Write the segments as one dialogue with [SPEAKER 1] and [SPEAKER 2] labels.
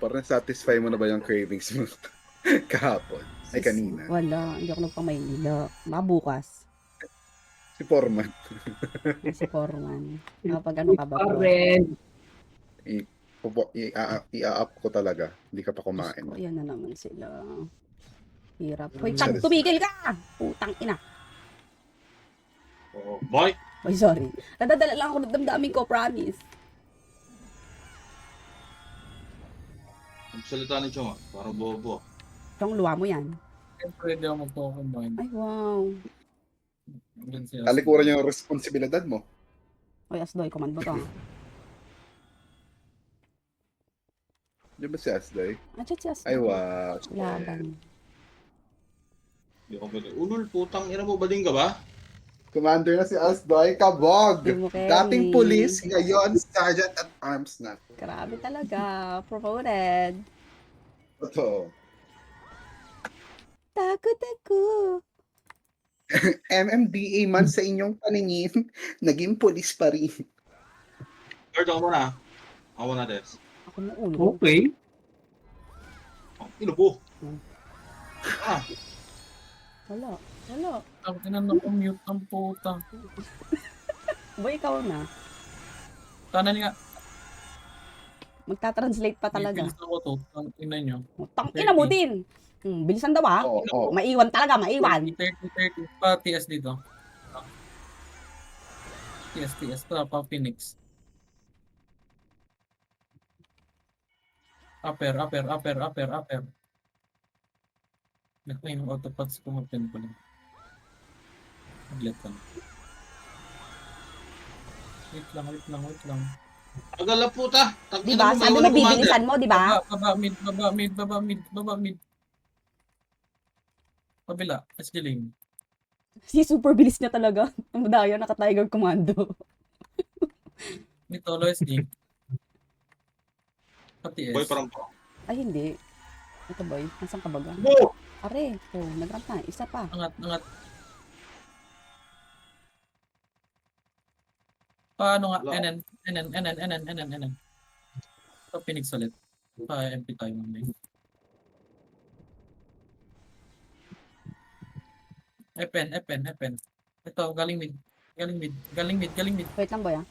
[SPEAKER 1] Parang satisfy mo na ba yung cravings mo kahapon? Ay, kanina.
[SPEAKER 2] Wala, hindi ako nagpa-Maynila. Baka bukas.
[SPEAKER 1] Si Foreman.
[SPEAKER 2] Si Foreman. Kapag ano ka ba, bro?
[SPEAKER 3] Ren.
[SPEAKER 1] I-up ko talaga. Hindi ka pa
[SPEAKER 2] Diyos
[SPEAKER 1] kumain.
[SPEAKER 2] ko, yan na naman sila. Hirap. Hoy, Tag, tumigil ka! Putang ina.
[SPEAKER 4] Oh, boy!
[SPEAKER 2] Ay, sorry. Nadadala lang ako ng damdamin ko, promise.
[SPEAKER 4] Ang salita ni Chong, parang bobo.
[SPEAKER 2] Itong luwa mo yan.
[SPEAKER 3] Siyempre, di ako magpo-combine.
[SPEAKER 2] Ay, wow.
[SPEAKER 3] Yan siya.
[SPEAKER 1] Talikuran yung responsibilidad mo.
[SPEAKER 2] Oy, Asdoy, command mo to.
[SPEAKER 1] Di ba si Asday?
[SPEAKER 2] Andiyan si Asdoy.
[SPEAKER 1] Ay, wow.
[SPEAKER 2] Laban.
[SPEAKER 4] Hindi ako pwede. Ulul, putang ina mo, bading ka ba?
[SPEAKER 1] Commander na si Asday Kabog.
[SPEAKER 2] Di mo carry.
[SPEAKER 1] Dating police, ngayon Sergeant at Arms na.
[SPEAKER 2] Grabe talaga. Promoted.
[SPEAKER 1] Totoo.
[SPEAKER 2] Takot ako.
[SPEAKER 1] MMDA man sa inyong paningin, naging police pa rin.
[SPEAKER 4] Guard ako muna. Ako muna, Des.
[SPEAKER 2] Ako mo ulo.
[SPEAKER 3] Okay.
[SPEAKER 4] Oh, inubo. Ah,
[SPEAKER 2] Wala. Wala.
[SPEAKER 3] Ang tinanong ko mute ang puta.
[SPEAKER 2] Boy, ikaw na.
[SPEAKER 3] Tanan nga.
[SPEAKER 2] Magta-translate pa talaga.
[SPEAKER 3] Bilis ako to. Ang ina nyo.
[SPEAKER 2] Tangina mo din. Bilisan daw ah.
[SPEAKER 1] Oo.
[SPEAKER 2] Maiwan talaga, maiwan.
[SPEAKER 3] 30. Pa TS dito. TS. Pa Phoenix. Upper. Naku yung autopods ko mag-pin ko lang. Maglet ka na. Wait lang.
[SPEAKER 4] agala puta. Tag
[SPEAKER 2] Diba?
[SPEAKER 4] ina mo,
[SPEAKER 2] Sabi mo
[SPEAKER 4] may walang
[SPEAKER 2] bibilisan mo, diba?
[SPEAKER 3] Baba mid. Pabila, SG lane.
[SPEAKER 2] Si super bilis niya talaga. Ang daya, naka-Tiger Commando.
[SPEAKER 3] Dito, low SG. Pati S.
[SPEAKER 4] Boy, parang po.
[SPEAKER 2] Ay, hindi. Ito boy, nasaan ka baga?
[SPEAKER 4] Bo!
[SPEAKER 2] Are, nag-ramp na. Isa pa.
[SPEAKER 3] Angat. Paano nga?
[SPEAKER 4] Wala.
[SPEAKER 3] NN. Ito, Phoenix ulit. MP tayo mamaya. Epen. Ito, galing mid.
[SPEAKER 2] Wait lang boy ah.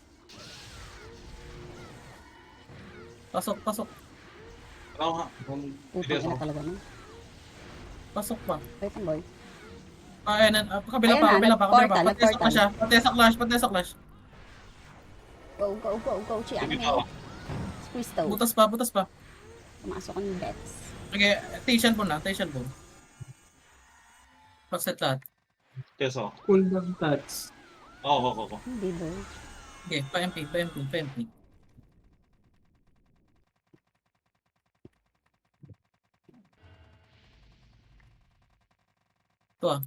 [SPEAKER 3] Pasok.
[SPEAKER 4] Ano nga?
[SPEAKER 2] Putang ina talaga no.
[SPEAKER 3] Pasok pa.
[SPEAKER 2] Wait lang boy.
[SPEAKER 3] NN. Kabila
[SPEAKER 2] Ayun
[SPEAKER 3] pa.
[SPEAKER 2] portal.
[SPEAKER 3] Patesok na siya. Patesok clash.
[SPEAKER 2] Go. Chi, ano
[SPEAKER 4] Sige
[SPEAKER 2] na
[SPEAKER 4] pa.
[SPEAKER 2] yun? Squeeze daw.
[SPEAKER 3] Butas pa.
[SPEAKER 2] Pumasok ang bets.
[SPEAKER 3] Okay, Tational Bone. Pagset lahat.
[SPEAKER 4] Keso.
[SPEAKER 5] Cooldown touch.
[SPEAKER 4] Oo.
[SPEAKER 2] Hindi boy.
[SPEAKER 3] Okay, pa-MP. Ito ah.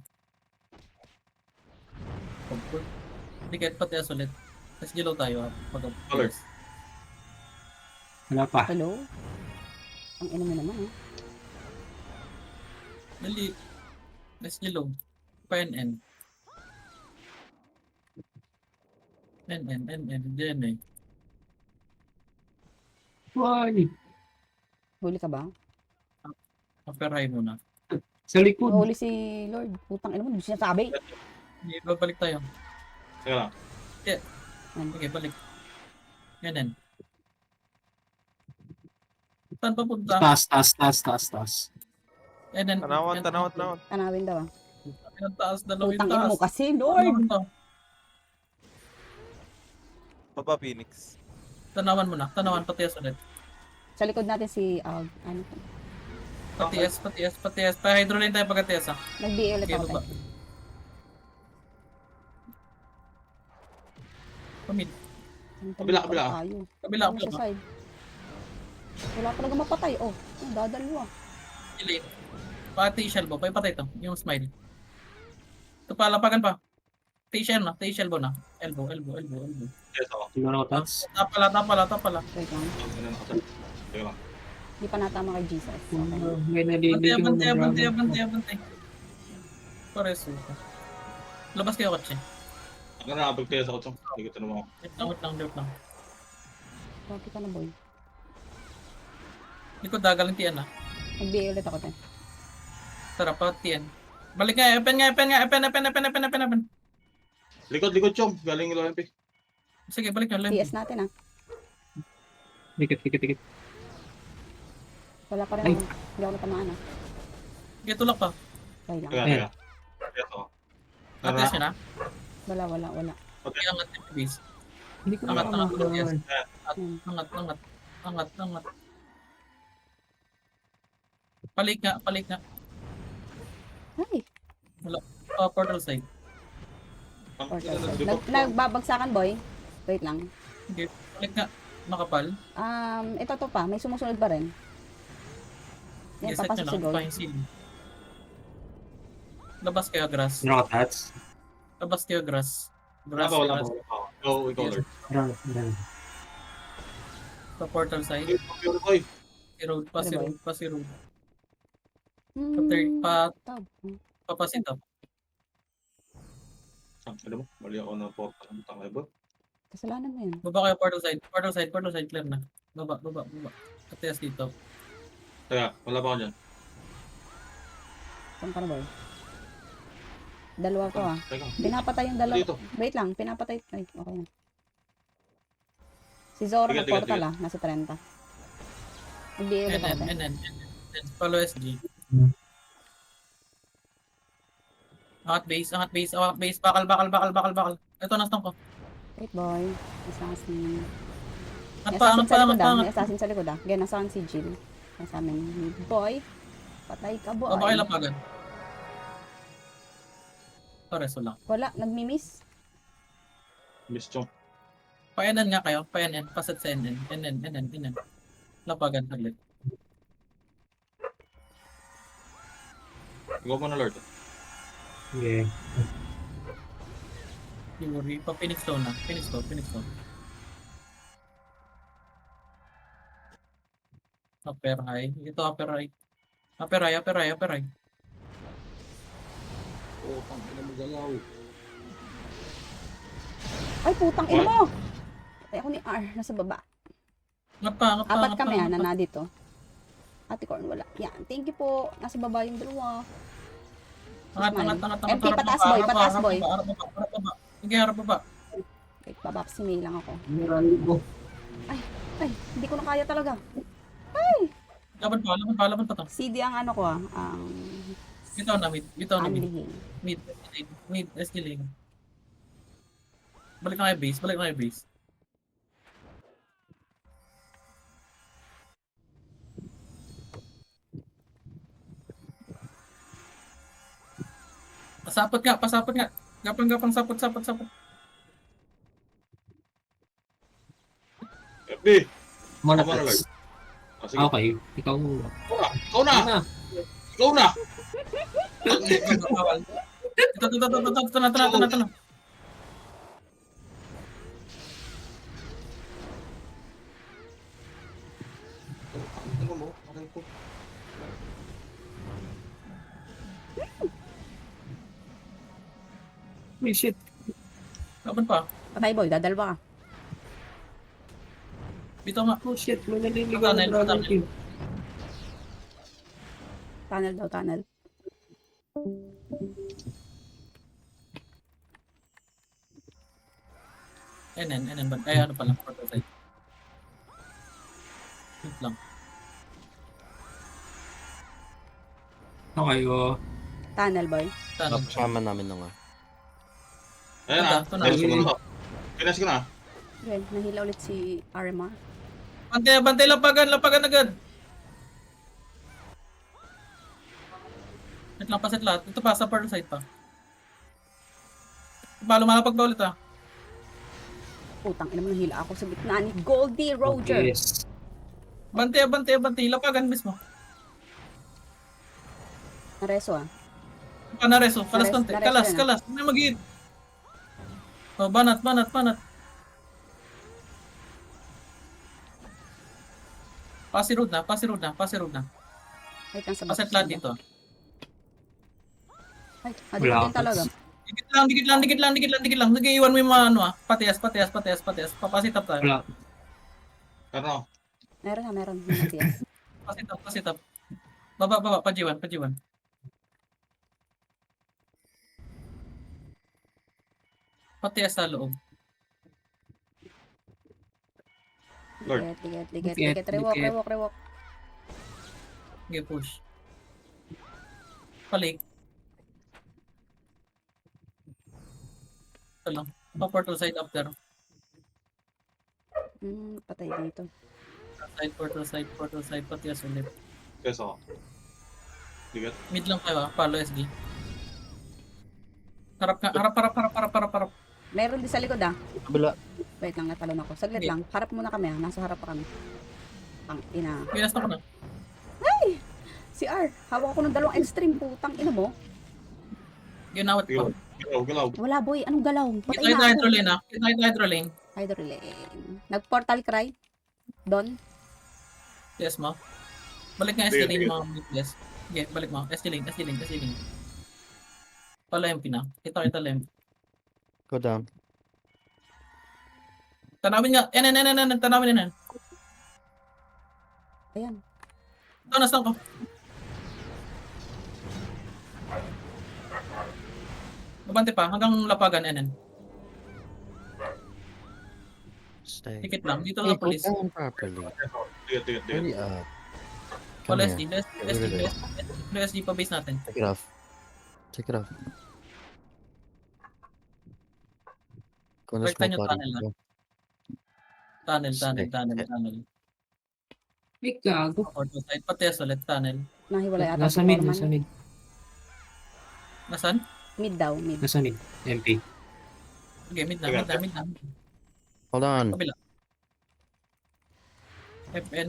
[SPEAKER 3] Ticket pati as ulit. Tapos gilaw tayo ah.
[SPEAKER 4] Color.
[SPEAKER 5] Wala pa.
[SPEAKER 2] Hello? Ang ina mo naman ah.
[SPEAKER 3] Dali. Let's gilaw. Pa-NN. NN. Diyan eh.
[SPEAKER 5] Why?
[SPEAKER 2] Huli ka ba?
[SPEAKER 3] Upper high muna.
[SPEAKER 5] Sa likod.
[SPEAKER 2] Huli si Lord. Putang ina mo, hindi siya sabi.
[SPEAKER 3] Okay, babalik tayo.
[SPEAKER 4] Teka lang.
[SPEAKER 3] Okay, balik. NN. Saan papunta?
[SPEAKER 5] Taas.
[SPEAKER 3] NN.
[SPEAKER 6] Tanawan.
[SPEAKER 2] Tanawin daw ah.
[SPEAKER 3] Ang taas, dalawin
[SPEAKER 2] Putang ina
[SPEAKER 3] taas.
[SPEAKER 2] mo kasi, Lord.
[SPEAKER 3] Tanawan to.
[SPEAKER 6] Baba Phoenix.
[SPEAKER 3] Tanawan mo na. Tanawan, pati as ulit.
[SPEAKER 2] Sa likod natin si, ano to?
[SPEAKER 3] Pati S. Pa-hydroline tayo pagka-TS ah.
[SPEAKER 2] Nag-BA ulit
[SPEAKER 3] Okay,
[SPEAKER 2] ako.
[SPEAKER 3] baba.
[SPEAKER 2] tayo. Saan
[SPEAKER 4] Kabila.
[SPEAKER 2] tayo?
[SPEAKER 3] Kabila.
[SPEAKER 2] Ano sa side? Wala talaga mapatay. Dadalwa.
[SPEAKER 3] Delete. Pati shell bo. Patay to. Yung smile. Ito pa, lapagan pa. T-shell na. T-shell bo na. Elbow.
[SPEAKER 4] Keso.
[SPEAKER 5] Siguro ko touch.
[SPEAKER 3] Tapala.
[SPEAKER 2] Wait lang.
[SPEAKER 4] Teka lang.
[SPEAKER 2] Hindi pa natama kay Jesus. Okay.
[SPEAKER 5] May nalilig yung
[SPEAKER 3] Bantay. Pareso. Labas kayo kotse.
[SPEAKER 4] Ang nakabag kayo sa kutsong. Hindi ko tanong mo.
[SPEAKER 3] Wait lang.
[SPEAKER 2] Okay ka na, boy.
[SPEAKER 3] Likod dagal ng TN ah.
[SPEAKER 2] Mag-BA ulit ako, te.
[SPEAKER 3] Tara pa, TN. Balik nga, Epen.
[SPEAKER 4] Likod, chong. Galing ilo MP.
[SPEAKER 3] Sige, balik nyo.
[SPEAKER 2] TS natin, ah.
[SPEAKER 5] Dikit.
[SPEAKER 2] Wala pa rin
[SPEAKER 5] Ay.
[SPEAKER 2] ako. Hindi ako natamaan, ah.
[SPEAKER 3] Sige, tulak pa.
[SPEAKER 2] Okay lang.
[SPEAKER 4] Teka. Ito.
[SPEAKER 3] Atas yun ah.
[SPEAKER 2] Wala.
[SPEAKER 3] Okay, angat yung base.
[SPEAKER 5] Hindi ko
[SPEAKER 3] Angat,
[SPEAKER 5] na
[SPEAKER 3] yes.
[SPEAKER 2] Hmm.
[SPEAKER 3] Angat. Palik nga.
[SPEAKER 2] Ay,
[SPEAKER 3] Portal side.
[SPEAKER 2] portal side. Nagbabagsakan, boy. Wait lang.
[SPEAKER 3] Sige, palik nga. Makapal.
[SPEAKER 2] Ito to pa. May sumusunod pa rin. Yan,
[SPEAKER 3] Set
[SPEAKER 2] papasok
[SPEAKER 3] nyo
[SPEAKER 2] si
[SPEAKER 3] lang.
[SPEAKER 2] Gold.
[SPEAKER 3] Pa yung ceiling. Labas kayo, grass.
[SPEAKER 5] Rockets.
[SPEAKER 3] Labas kayo, grass. Grass,
[SPEAKER 4] Wala
[SPEAKER 3] grass.
[SPEAKER 4] pa. Go, ikaw, Lord.
[SPEAKER 3] Sa portal side.
[SPEAKER 4] Pure boy.
[SPEAKER 3] Si road.
[SPEAKER 2] Hmm,
[SPEAKER 3] Pa,
[SPEAKER 2] tab.
[SPEAKER 3] papasit up.
[SPEAKER 4] Ano mo? Mali ako ng portal ng tangay ba?
[SPEAKER 2] Kasalanan mo yun.
[SPEAKER 3] Baba kayo, portal side, clear na. Baba. Atiyas dito.
[SPEAKER 4] Teka, wala pa ako dyan.
[SPEAKER 2] Saan ka na, boy? Dalawa to, ah.
[SPEAKER 4] Teka.
[SPEAKER 2] Pinapatay yung dalawa.
[SPEAKER 4] Dito.
[SPEAKER 2] Wait lang, pinapatay. Ay, okay na. Si Zoro
[SPEAKER 4] Tiga,
[SPEAKER 2] na portal, ah. Nasa 30. Mag-BA ulit ako, te.
[SPEAKER 3] NN. Follow SG. Angat base. Bakal. Ito, nastong ko.
[SPEAKER 2] Wait, boy. Assassin. May
[SPEAKER 3] Angat
[SPEAKER 2] assassin sa likod, ah.
[SPEAKER 3] pa.
[SPEAKER 2] May assassin sa likod, ah. Ganyan, nasa akin si Jill. Nasa amin. Boy. Patay ka, boy.
[SPEAKER 3] Baba kayo lapagan. Pareso lang.
[SPEAKER 2] Wala, nagmi-miss.
[SPEAKER 4] Miss chong.
[SPEAKER 3] Pa-NN nga kayo. Pa-NN. Pasat sa NN. NN. Lapagan saglit.
[SPEAKER 4] Go mo na, Lord.
[SPEAKER 5] Yeah.
[SPEAKER 3] Yuri. Pa-Phoenix Stone na. Phoenix Stone. Upper high. Ito upper high. Upper high.
[SPEAKER 4] Oh, tangina mo galaw.
[SPEAKER 2] Ay, putang ina mo! Patay ako ni R. Nasa baba.
[SPEAKER 3] Angat pa.
[SPEAKER 2] Apat kami, ah, na dito. Ate Corn, wala. Yan, thank you po. Nasa baba yung dalawa.
[SPEAKER 3] Angat.
[SPEAKER 2] MP, pataas, boy.
[SPEAKER 3] Harap baba. Sige, harap baba.
[SPEAKER 2] Wait, baba si May lang ako.
[SPEAKER 5] Marami ko.
[SPEAKER 2] Ay, hindi ko na kaya talaga.
[SPEAKER 3] Laban pa to.
[SPEAKER 2] CD ang ano ko, ah. Ang
[SPEAKER 3] Bitaw na mid.
[SPEAKER 2] unlihing.
[SPEAKER 3] Mid, SG lane. Balik na kayo base. Pasapot nga. Gapang sapot.
[SPEAKER 4] FB!
[SPEAKER 5] Mana
[SPEAKER 4] Tama na,
[SPEAKER 5] touch.
[SPEAKER 4] Lord. Sige.
[SPEAKER 5] Okay, ikaw.
[SPEAKER 4] Ikaw na! Ikaw na!
[SPEAKER 3] Bawal. Ito na.
[SPEAKER 4] Ano mo? Aray ko.
[SPEAKER 5] May shit.
[SPEAKER 3] Laban pa.
[SPEAKER 2] Patay, boy. Dadalwa ka.
[SPEAKER 3] Bitaw nga.
[SPEAKER 5] Oh shit, may naliligaw
[SPEAKER 3] Tunnel,
[SPEAKER 5] na Dragon
[SPEAKER 3] tunnel.
[SPEAKER 5] Team.
[SPEAKER 2] Tunnel daw, tunnel.
[SPEAKER 3] NN ba? Ay, ano pala, portal side. Wait lang.
[SPEAKER 5] Okay, oh.
[SPEAKER 2] Tunnel, boy.
[SPEAKER 3] Tunnel.
[SPEAKER 6] Kasama namin na nga.
[SPEAKER 4] Ayan na.
[SPEAKER 3] Ito na.
[SPEAKER 4] Ayos ko na. Pinas ko na.
[SPEAKER 2] Okay, nahila ulit si RMR.
[SPEAKER 3] Bantay, lapagan agad. Wait lang, pasit lahat. Ito pa, sa portal side pa. Lumalapag ba ulit ah?
[SPEAKER 2] Putang ina mo, nahila ako sa gitna ni Goldie Roger.
[SPEAKER 5] Yes.
[SPEAKER 3] Bantay. Lapagan mismo.
[SPEAKER 2] Nareso, ah.
[SPEAKER 3] Panareso. Kalas konti.
[SPEAKER 2] Nareso
[SPEAKER 3] Kalas. Hindi mag-hit. Oh, banat. Pasi road na.
[SPEAKER 2] Wait lang sa
[SPEAKER 3] Pasit
[SPEAKER 2] box.
[SPEAKER 3] lahat dito.
[SPEAKER 2] Ay,
[SPEAKER 5] Wala
[SPEAKER 2] adito din
[SPEAKER 5] ako.
[SPEAKER 2] talaga.
[SPEAKER 3] Dikit lang. Nag-iwan mo yung mga ano ah. Patias. Papasit up tayo.
[SPEAKER 5] Wala.
[SPEAKER 4] Ano?
[SPEAKER 2] Meron. Matias.
[SPEAKER 3] Pasit up. Baba, pajiwan. Pati sa loob.
[SPEAKER 4] Lord.
[SPEAKER 2] Liget. Rewalk.
[SPEAKER 3] Okay, push. Palik. Ito lang. Portal side after.
[SPEAKER 2] Patay dito.
[SPEAKER 3] Portal side, pati as ulit.
[SPEAKER 4] Kesa ako. Ligat.
[SPEAKER 3] Mid lang kayo follow SG. Harap.
[SPEAKER 2] Meron din sa likod
[SPEAKER 7] Kabila.
[SPEAKER 2] Wait lang, natalon ako. Saglit lang. Harap muna kami Nasa harap pa kami. Ang ina.
[SPEAKER 3] Pinas na ko na.
[SPEAKER 2] Si R, hawak ako ng dalawang extreme. Putang ina mo.
[SPEAKER 3] Ginawat pa.
[SPEAKER 4] Galaw.
[SPEAKER 2] Wala boy, anong galaw?
[SPEAKER 3] Kita
[SPEAKER 2] Patay
[SPEAKER 3] yung
[SPEAKER 2] na ako.
[SPEAKER 3] hydro lane Kita yung hydro lane.
[SPEAKER 2] Hydro lane. Nag-portal cry. Don.
[SPEAKER 3] Yes mo. Balik nga SG lane
[SPEAKER 4] Sige.
[SPEAKER 3] mga yes. Okay, balik mo. SG lane. Pala yung pina. Kita lang.
[SPEAKER 7] Go down.
[SPEAKER 3] Tanawin nga. Tanawin yan.
[SPEAKER 2] Ayan.
[SPEAKER 3] Ito, nasaan ko. Mabante pa, hanggang lapagan, NN.
[SPEAKER 7] Stay.
[SPEAKER 3] Tikit lang, dito
[SPEAKER 7] Hey,
[SPEAKER 3] lang
[SPEAKER 7] go
[SPEAKER 3] police.
[SPEAKER 7] down properly.
[SPEAKER 4] Ligat.
[SPEAKER 7] Hurry up.
[SPEAKER 3] Wala
[SPEAKER 7] Come
[SPEAKER 3] SD,
[SPEAKER 7] here.
[SPEAKER 3] SD pa base natin.
[SPEAKER 7] Take it off. Take it off. Go in the
[SPEAKER 3] Right,
[SPEAKER 7] small
[SPEAKER 3] tayo
[SPEAKER 7] body.
[SPEAKER 3] tunnel
[SPEAKER 7] Go.
[SPEAKER 3] Tunnel.
[SPEAKER 5] May gago.
[SPEAKER 3] Portal side, pati ulit, tunnel.
[SPEAKER 2] Nahiwalay ata
[SPEAKER 5] Nasa
[SPEAKER 2] si
[SPEAKER 5] mid,
[SPEAKER 2] Foreman.
[SPEAKER 5] nasa mid.
[SPEAKER 3] Nasaan?
[SPEAKER 2] Mid daw, mid.
[SPEAKER 5] Nasa mid. MP.
[SPEAKER 3] Okay, mid na.
[SPEAKER 7] Hold on.
[SPEAKER 3] Kabila. FN.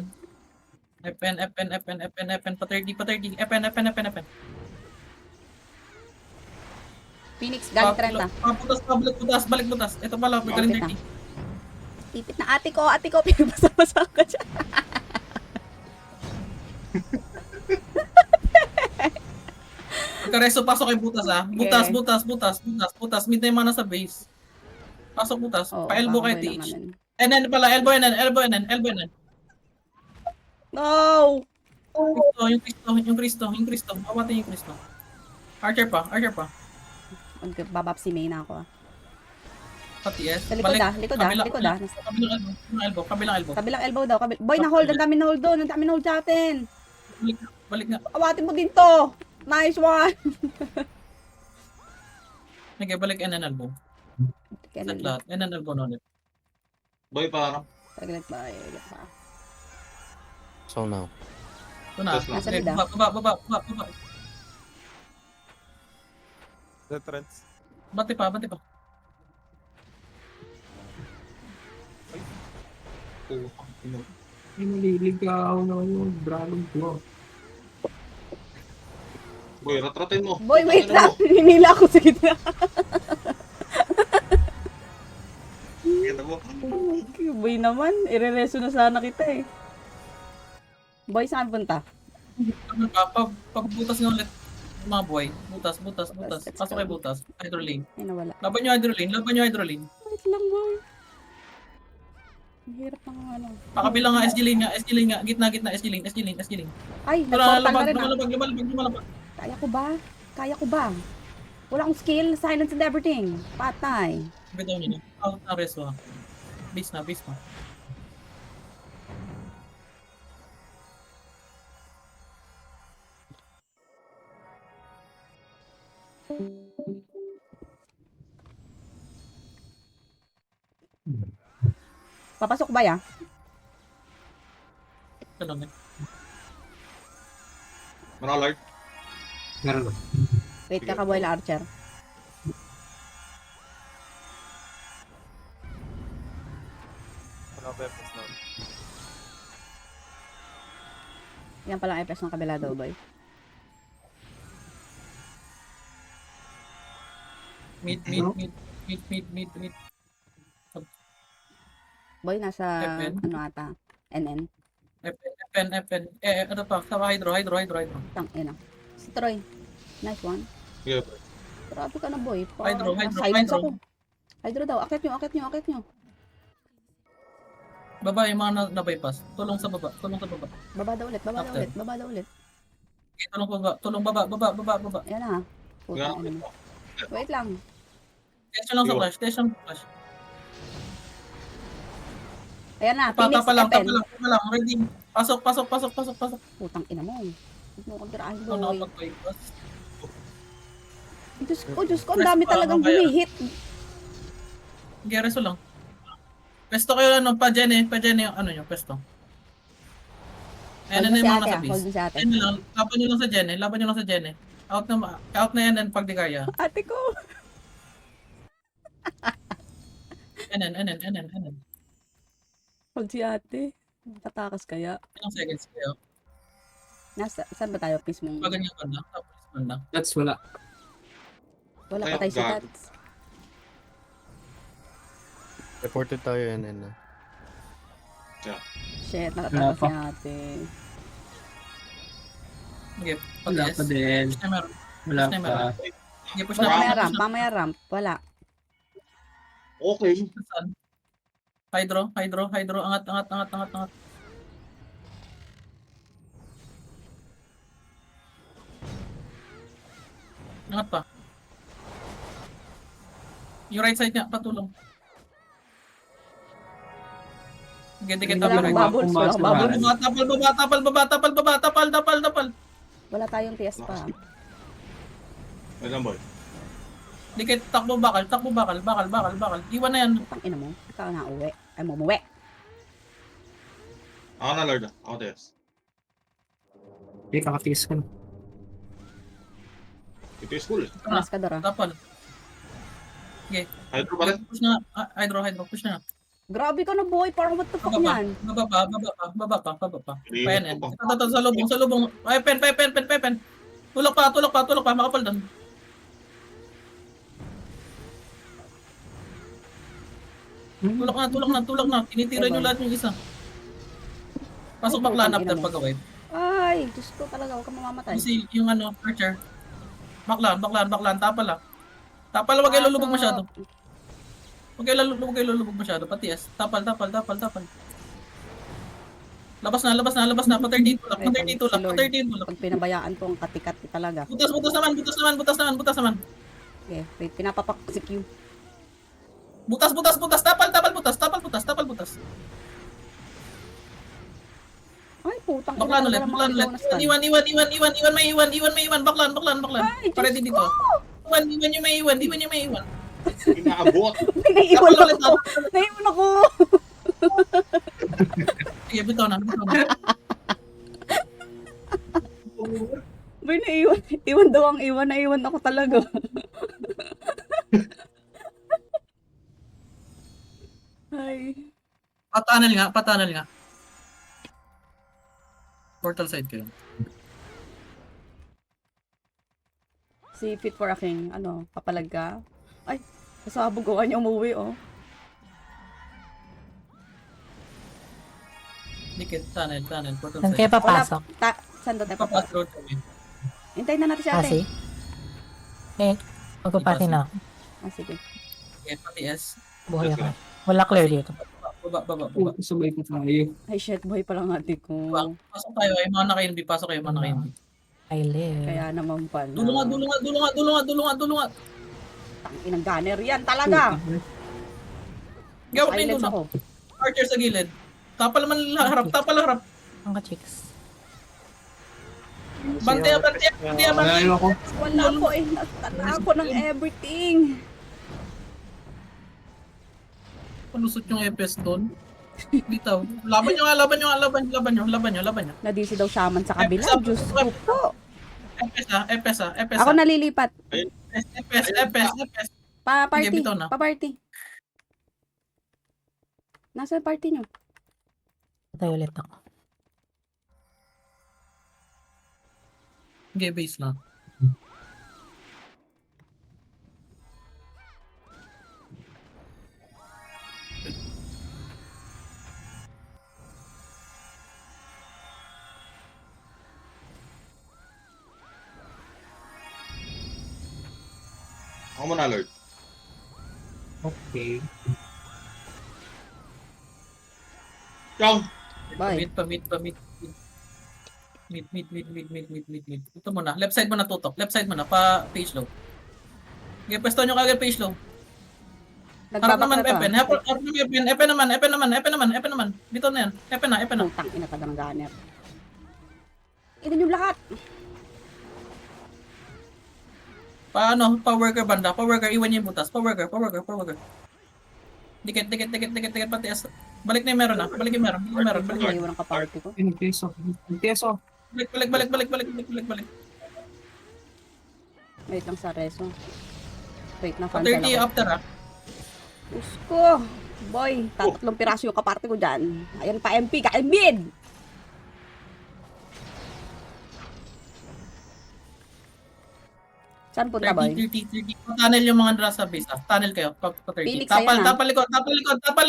[SPEAKER 3] Pa-30. FN.
[SPEAKER 2] Phoenix, galing 30.
[SPEAKER 3] Balik butas. Ito pala, galing 30.
[SPEAKER 2] Tipit na ate ko, pinabasa-basa ka dyan.
[SPEAKER 3] Pagkareso, pasok kay butas Butas. Mid na yung mga nasa base. Pasok butas.
[SPEAKER 2] Oo,
[SPEAKER 3] Pa-elbow kay
[SPEAKER 2] kakaway lang
[SPEAKER 3] TH.
[SPEAKER 2] namin.
[SPEAKER 3] NN pala, elbow NN.
[SPEAKER 2] No!
[SPEAKER 3] Yung Cristo. Awatin yung Cristo. Archer pa.
[SPEAKER 2] Babap si May na ako.
[SPEAKER 3] Pati S.
[SPEAKER 2] Sa likod likod Nasa
[SPEAKER 3] Kabilang elbow.
[SPEAKER 2] kabilang elbow daw. Boy, na-hold. Ang dami na-hold doon. Ang dami na-hold sa atin.
[SPEAKER 3] Balik nga.
[SPEAKER 2] Awatin mo din to. Nice one.
[SPEAKER 3] Okay, balik NN elbow.
[SPEAKER 2] Kaya
[SPEAKER 3] Set lahat. NN elbow na ulit.
[SPEAKER 4] Boy, parang.
[SPEAKER 2] Saglit ba?
[SPEAKER 7] So now.
[SPEAKER 3] Ito na.
[SPEAKER 4] Yes, ma'am.
[SPEAKER 2] Nasa
[SPEAKER 3] Okay,
[SPEAKER 2] lida.
[SPEAKER 3] baba.
[SPEAKER 6] The trends.
[SPEAKER 3] Bati pa.
[SPEAKER 5] Ay, maliligaw na yung dragon ko.
[SPEAKER 4] Boy, ratratin mo.
[SPEAKER 2] Boy, wait
[SPEAKER 4] Ano
[SPEAKER 2] lang.
[SPEAKER 4] mo?
[SPEAKER 2] Hinila ako sa gitna.
[SPEAKER 4] Kita mo.
[SPEAKER 2] Boy naman. Irereso na sana kita eh. Boy, saan punta?
[SPEAKER 3] Pagbutas nga ulit. Mga boy. Butas.
[SPEAKER 2] Let's
[SPEAKER 3] Pasok
[SPEAKER 2] go.
[SPEAKER 3] kay butas. Hydro lane.
[SPEAKER 2] Ay, nawala.
[SPEAKER 3] Laban nyo hydro lane.
[SPEAKER 2] Wait lang, boy. Ang hirap ng ano.
[SPEAKER 3] Pakabilang nga, SG lane nga. Gitna, SG lane.
[SPEAKER 2] Ay,
[SPEAKER 3] Tara,
[SPEAKER 2] nagportal na rin
[SPEAKER 3] lumalabag.
[SPEAKER 2] Kaya ko ba? Wala akong skill, silence and everything. Patay.
[SPEAKER 3] Bitaw nyo na. Out na reso ha. Base na.
[SPEAKER 2] Papasok ba ya?
[SPEAKER 3] Ito lang eh.
[SPEAKER 4] Manalard.
[SPEAKER 5] Meron ba?
[SPEAKER 2] Wait, kakaboy la Archer.
[SPEAKER 6] Wala pa yung plus na.
[SPEAKER 2] Yan palang FS ng kabila daw, boy.
[SPEAKER 3] Mid.
[SPEAKER 2] Boy, nasa,
[SPEAKER 3] FN.
[SPEAKER 2] ano ata, NN.
[SPEAKER 3] FN. Ano pa? Tama, hydro.
[SPEAKER 2] Tang, ina. Si Troy. Nice one.
[SPEAKER 4] Yeah.
[SPEAKER 2] Grabe ka na, boy.
[SPEAKER 3] Hydro.
[SPEAKER 2] Silence ako. Hydro daw. Akit nyo.
[SPEAKER 3] Baba yung mga na-bypass. Tulong sa baba. Tulong sa baba.
[SPEAKER 2] Baba daw ulit, baba daw
[SPEAKER 3] After.
[SPEAKER 2] ulit, baba daw ulit.
[SPEAKER 3] Okay, tulong baba. Tulong baba. Baba. Baba. Baba.
[SPEAKER 2] Ayan na. Putang ina mo. Wait lang.
[SPEAKER 3] Test lang sa flash. Test lang sa flash.
[SPEAKER 2] Ayan na,
[SPEAKER 3] Tapa
[SPEAKER 2] Phoenix
[SPEAKER 3] lang. Tapa
[SPEAKER 2] Epen.
[SPEAKER 3] lang. Tapa lang. Ready. Pasok. Pasok. Pasok. Pasok. Pasok.
[SPEAKER 2] Putang ina mo. Huwag mo kong tirahan,
[SPEAKER 3] Ito
[SPEAKER 2] boy.
[SPEAKER 3] nakapag-bypass.
[SPEAKER 2] Diyos ko, ang dami talagang bumihit.
[SPEAKER 3] Gereso lang. Pesto kayo ano, pa Jen yung ano nyo, pesto. Ayan
[SPEAKER 2] Hold
[SPEAKER 3] na
[SPEAKER 2] mo
[SPEAKER 3] yung
[SPEAKER 2] si
[SPEAKER 3] mga
[SPEAKER 2] ate,
[SPEAKER 3] nasa
[SPEAKER 2] hold
[SPEAKER 3] base.
[SPEAKER 2] mo si ate.
[SPEAKER 3] Ayan na lang, laban nyo lang sa Jen laban nyo lang sa Jen Out na yan pag di kaya.
[SPEAKER 2] Ate ko.
[SPEAKER 3] Anan.
[SPEAKER 2] Hold si ate. Tatakas kaya.
[SPEAKER 3] Ilang seconds kayo?
[SPEAKER 2] Saan ba tayo? Please mong...
[SPEAKER 3] Pag ganyan banda, tapos banda.
[SPEAKER 5] That's wala.
[SPEAKER 2] Wala
[SPEAKER 4] Ay,
[SPEAKER 2] patay si
[SPEAKER 4] gago.
[SPEAKER 2] Tats.
[SPEAKER 7] Reported tayo NN na.
[SPEAKER 2] Shit,
[SPEAKER 5] Wala
[SPEAKER 2] nakatakas
[SPEAKER 5] pa.
[SPEAKER 2] si ate.
[SPEAKER 3] Okay,
[SPEAKER 5] Wala
[SPEAKER 3] pag-yes.
[SPEAKER 5] pa din.
[SPEAKER 3] Push na meron.
[SPEAKER 5] Wala
[SPEAKER 3] Push na
[SPEAKER 5] pa.
[SPEAKER 3] meron. Okay, push na
[SPEAKER 2] Mamaya
[SPEAKER 3] meron.
[SPEAKER 2] ramp, mamaya ramp. Wala.
[SPEAKER 4] Okay.
[SPEAKER 3] Saan? Hydro. Angat. Angat pa. Yung right side niya, patulong. Dikit
[SPEAKER 2] Wala
[SPEAKER 3] tapal.
[SPEAKER 2] akong bubbles, wala akong bubbles.
[SPEAKER 3] Tapal.
[SPEAKER 2] Wala tayong TS pa.
[SPEAKER 4] Wait lang, boy.
[SPEAKER 3] Dikit, takbo bakal. Iwan na yan.
[SPEAKER 2] Putang ina mo. Ikaw na uwi. Ay, mumuwi.
[SPEAKER 4] Ako na, Lord. Ako, Tess.
[SPEAKER 5] Hindi, kakatiis ko.
[SPEAKER 4] Ito yung school.
[SPEAKER 2] Alas ka dara.
[SPEAKER 3] Tapal.
[SPEAKER 4] Hydro pa rin.
[SPEAKER 3] Push na. Hydro. Push na.
[SPEAKER 2] Grabe ka na boy. Parang what the fuck yan?
[SPEAKER 3] Baba pa. Payan yan.
[SPEAKER 4] Ito
[SPEAKER 3] Ito, sa lubong. Ay, pen. Tulak pa. Makapal doon. Tulak na. Tinitira nyo lahat yung isa. Pasok baklaan after pag-away.
[SPEAKER 2] Ay, Diyos ko talaga. Huwag ka mamamatay.
[SPEAKER 3] Kasi yung ano, Archer. Baklaan. Tapal. Tapal, wag kayo lulubog masyado. Huwag kayo lulubog masyado. Pati S. Tapal. Labas na. Pa-30 tulak.
[SPEAKER 2] Pag pinabayaan ko ang kati-kati talaga.
[SPEAKER 3] Butas naman.
[SPEAKER 2] Okay, wait. Pinapapak si Q.
[SPEAKER 3] Butas. Tapal.
[SPEAKER 2] Ay, putang
[SPEAKER 3] Baklaan ulit.
[SPEAKER 2] Iwan.
[SPEAKER 3] Iwan, may iwan. Baklaan.
[SPEAKER 2] Ay,
[SPEAKER 3] Pare
[SPEAKER 2] Diyos
[SPEAKER 3] din dito. Iwan yung may iwan.
[SPEAKER 4] Inaabot.
[SPEAKER 2] Naiiwan
[SPEAKER 3] Tapal ulit,
[SPEAKER 2] ako. Naiiwan ako.
[SPEAKER 3] Sige, bitaw na.
[SPEAKER 2] Boy, naiiwan. Iwan daw ang iwan. Naiiwan ako talaga. Ay.
[SPEAKER 3] Patanal nga. Portal side kayo.
[SPEAKER 2] Si Fit for a King, papalag ka? Ay, kasabog ko niya umuwi, oh.
[SPEAKER 3] Dikit, tunnel, portal
[SPEAKER 8] Saan
[SPEAKER 3] side.
[SPEAKER 8] kayo papasok?
[SPEAKER 2] Saan doon tayo
[SPEAKER 3] Papas
[SPEAKER 2] papasok?
[SPEAKER 3] road kami.
[SPEAKER 2] Hintayin na natin si ate.
[SPEAKER 8] Kasi? Magpapati na.
[SPEAKER 2] Ah, sige.
[SPEAKER 3] Okay, pati S.
[SPEAKER 8] Buhay ako. Wala clear dito.
[SPEAKER 3] Baba.
[SPEAKER 5] Sabay ko tayo.
[SPEAKER 2] Ay, shit, boy pa lang ate ko.
[SPEAKER 3] Pasok tayo, ay mga naka-NB. Pasok kayo, mga naka-NB.
[SPEAKER 8] I live.
[SPEAKER 2] Kaya naman pala.
[SPEAKER 3] Dulungan.
[SPEAKER 2] Tanginang gunner yan talaga.
[SPEAKER 3] Gawin na
[SPEAKER 2] Silence
[SPEAKER 3] yun
[SPEAKER 2] ako.
[SPEAKER 3] Archer sa gilid. Tapal man harap.
[SPEAKER 8] Ang ka-chicks.
[SPEAKER 3] Bantiya.
[SPEAKER 5] Malayo ako.
[SPEAKER 2] Wala ko eh. Natala ako ng everything.
[SPEAKER 3] Palusot yung EPS doon. Bitaw. Laban nyo.
[SPEAKER 2] Nadisi daw shaman sa kabila. Diyos ko po.
[SPEAKER 3] EPS.
[SPEAKER 2] Ako nalilipat.
[SPEAKER 3] EPS.
[SPEAKER 2] Pa-party.
[SPEAKER 3] Sige, bitaw na.
[SPEAKER 2] Pa-party. Nasa party nyo?
[SPEAKER 8] Patay ulit ako.
[SPEAKER 3] Okay, base lang.
[SPEAKER 4] Ako muna, Lord.
[SPEAKER 5] Okay.
[SPEAKER 4] Yung!
[SPEAKER 2] Bye.
[SPEAKER 3] Mid. Mid. Ito muna. Left side muna tutok. Left side muna. Pa page low. Okay, pwesto nyo kagad page low. Harap
[SPEAKER 2] Nagbabak
[SPEAKER 3] naman
[SPEAKER 2] na to.
[SPEAKER 3] Epen. Harap naman Epen naman. Dito na yan. Epen na.
[SPEAKER 2] Putang ina tagang ganep. Inin yung lahat.
[SPEAKER 3] Pa worker banda. Pa worker. Iwan niyo yung butas. Pa worker. Dikit. Patias. Balik na yung meron na. Balik yung meron.
[SPEAKER 2] Iiwan ang kaparty ko.
[SPEAKER 5] Peso.
[SPEAKER 3] Balik.
[SPEAKER 2] Wait lang sa reso. Wait na,
[SPEAKER 3] Pa
[SPEAKER 2] cancel
[SPEAKER 3] 30
[SPEAKER 2] ako.
[SPEAKER 3] after ah.
[SPEAKER 2] Diyos ko. Boy, tatatlong piraso yung kaparte ko dyan. Ayan pa MP, kaibid! Saan punta, boy?
[SPEAKER 3] 30. Tunnel yung mga nasa base ah. Tunnel kayo. Pa 30.
[SPEAKER 2] Phoenix,
[SPEAKER 3] Tapal
[SPEAKER 2] ayan, ah.
[SPEAKER 3] Tapal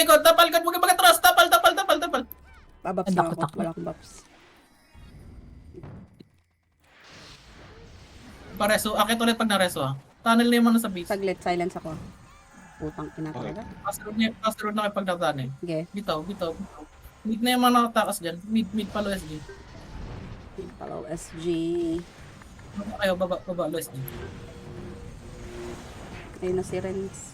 [SPEAKER 3] likod. Huwag makatras. Tapal.
[SPEAKER 2] Babaps na ako.
[SPEAKER 8] Takot.
[SPEAKER 2] Wala akong baps.
[SPEAKER 3] Pareso. Akit ulit pag nareso ah. Tunnel na yung mga nasa base.
[SPEAKER 2] Saglit, silence ako. Putang ina talaga.
[SPEAKER 3] Pass road na kayo pag na-tunnel.
[SPEAKER 2] Okay.
[SPEAKER 3] Bitaw. Mid na yung mga nakatakas dyan. Mid palo SG.
[SPEAKER 2] Follow SG.
[SPEAKER 3] Baba kayo. Baba SG.
[SPEAKER 2] Ayun na si Renz.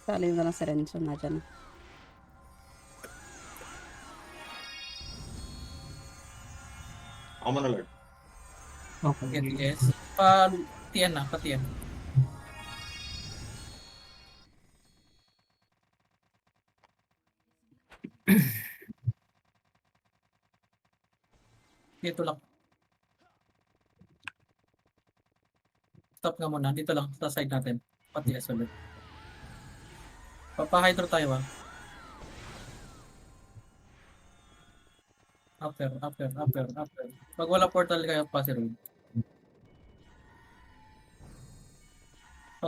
[SPEAKER 2] Sali na lang si Renzo na dyan.
[SPEAKER 4] Ako man alert.
[SPEAKER 5] Okay.
[SPEAKER 3] Yes. Pa-tiyan na. Dito lang. Stop nga muna. Dito lang. Sa side natin. Patias ulit. Papa-hydro tayo ah. After. Pag wala portal kayo, pass road.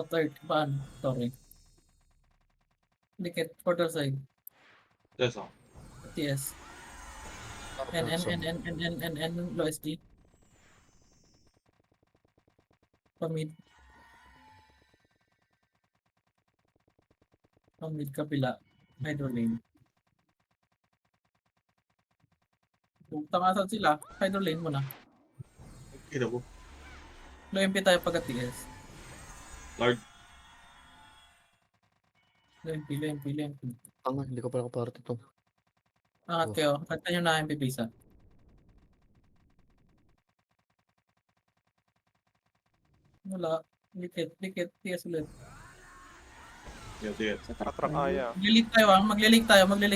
[SPEAKER 3] Third. Paano? Sorry. Dikit. Portal side.
[SPEAKER 4] Yes, ako.
[SPEAKER 3] TS. N. Low SD. Pamid kapila. Hydro lane. Tangasan sila. Hydro lane muna.
[SPEAKER 4] Kita po.
[SPEAKER 3] Low MP tayo pagka TS.
[SPEAKER 4] Lord.
[SPEAKER 3] Low MP.
[SPEAKER 7] Hindi ko pala kaparty to.
[SPEAKER 3] Angat kayo. Kanta nyo na MP visa. Wala. Dikit. TS ulit.
[SPEAKER 4] Yes.
[SPEAKER 2] Sa truck
[SPEAKER 6] Patrak
[SPEAKER 2] na yun.
[SPEAKER 6] kaya.
[SPEAKER 3] Maglilig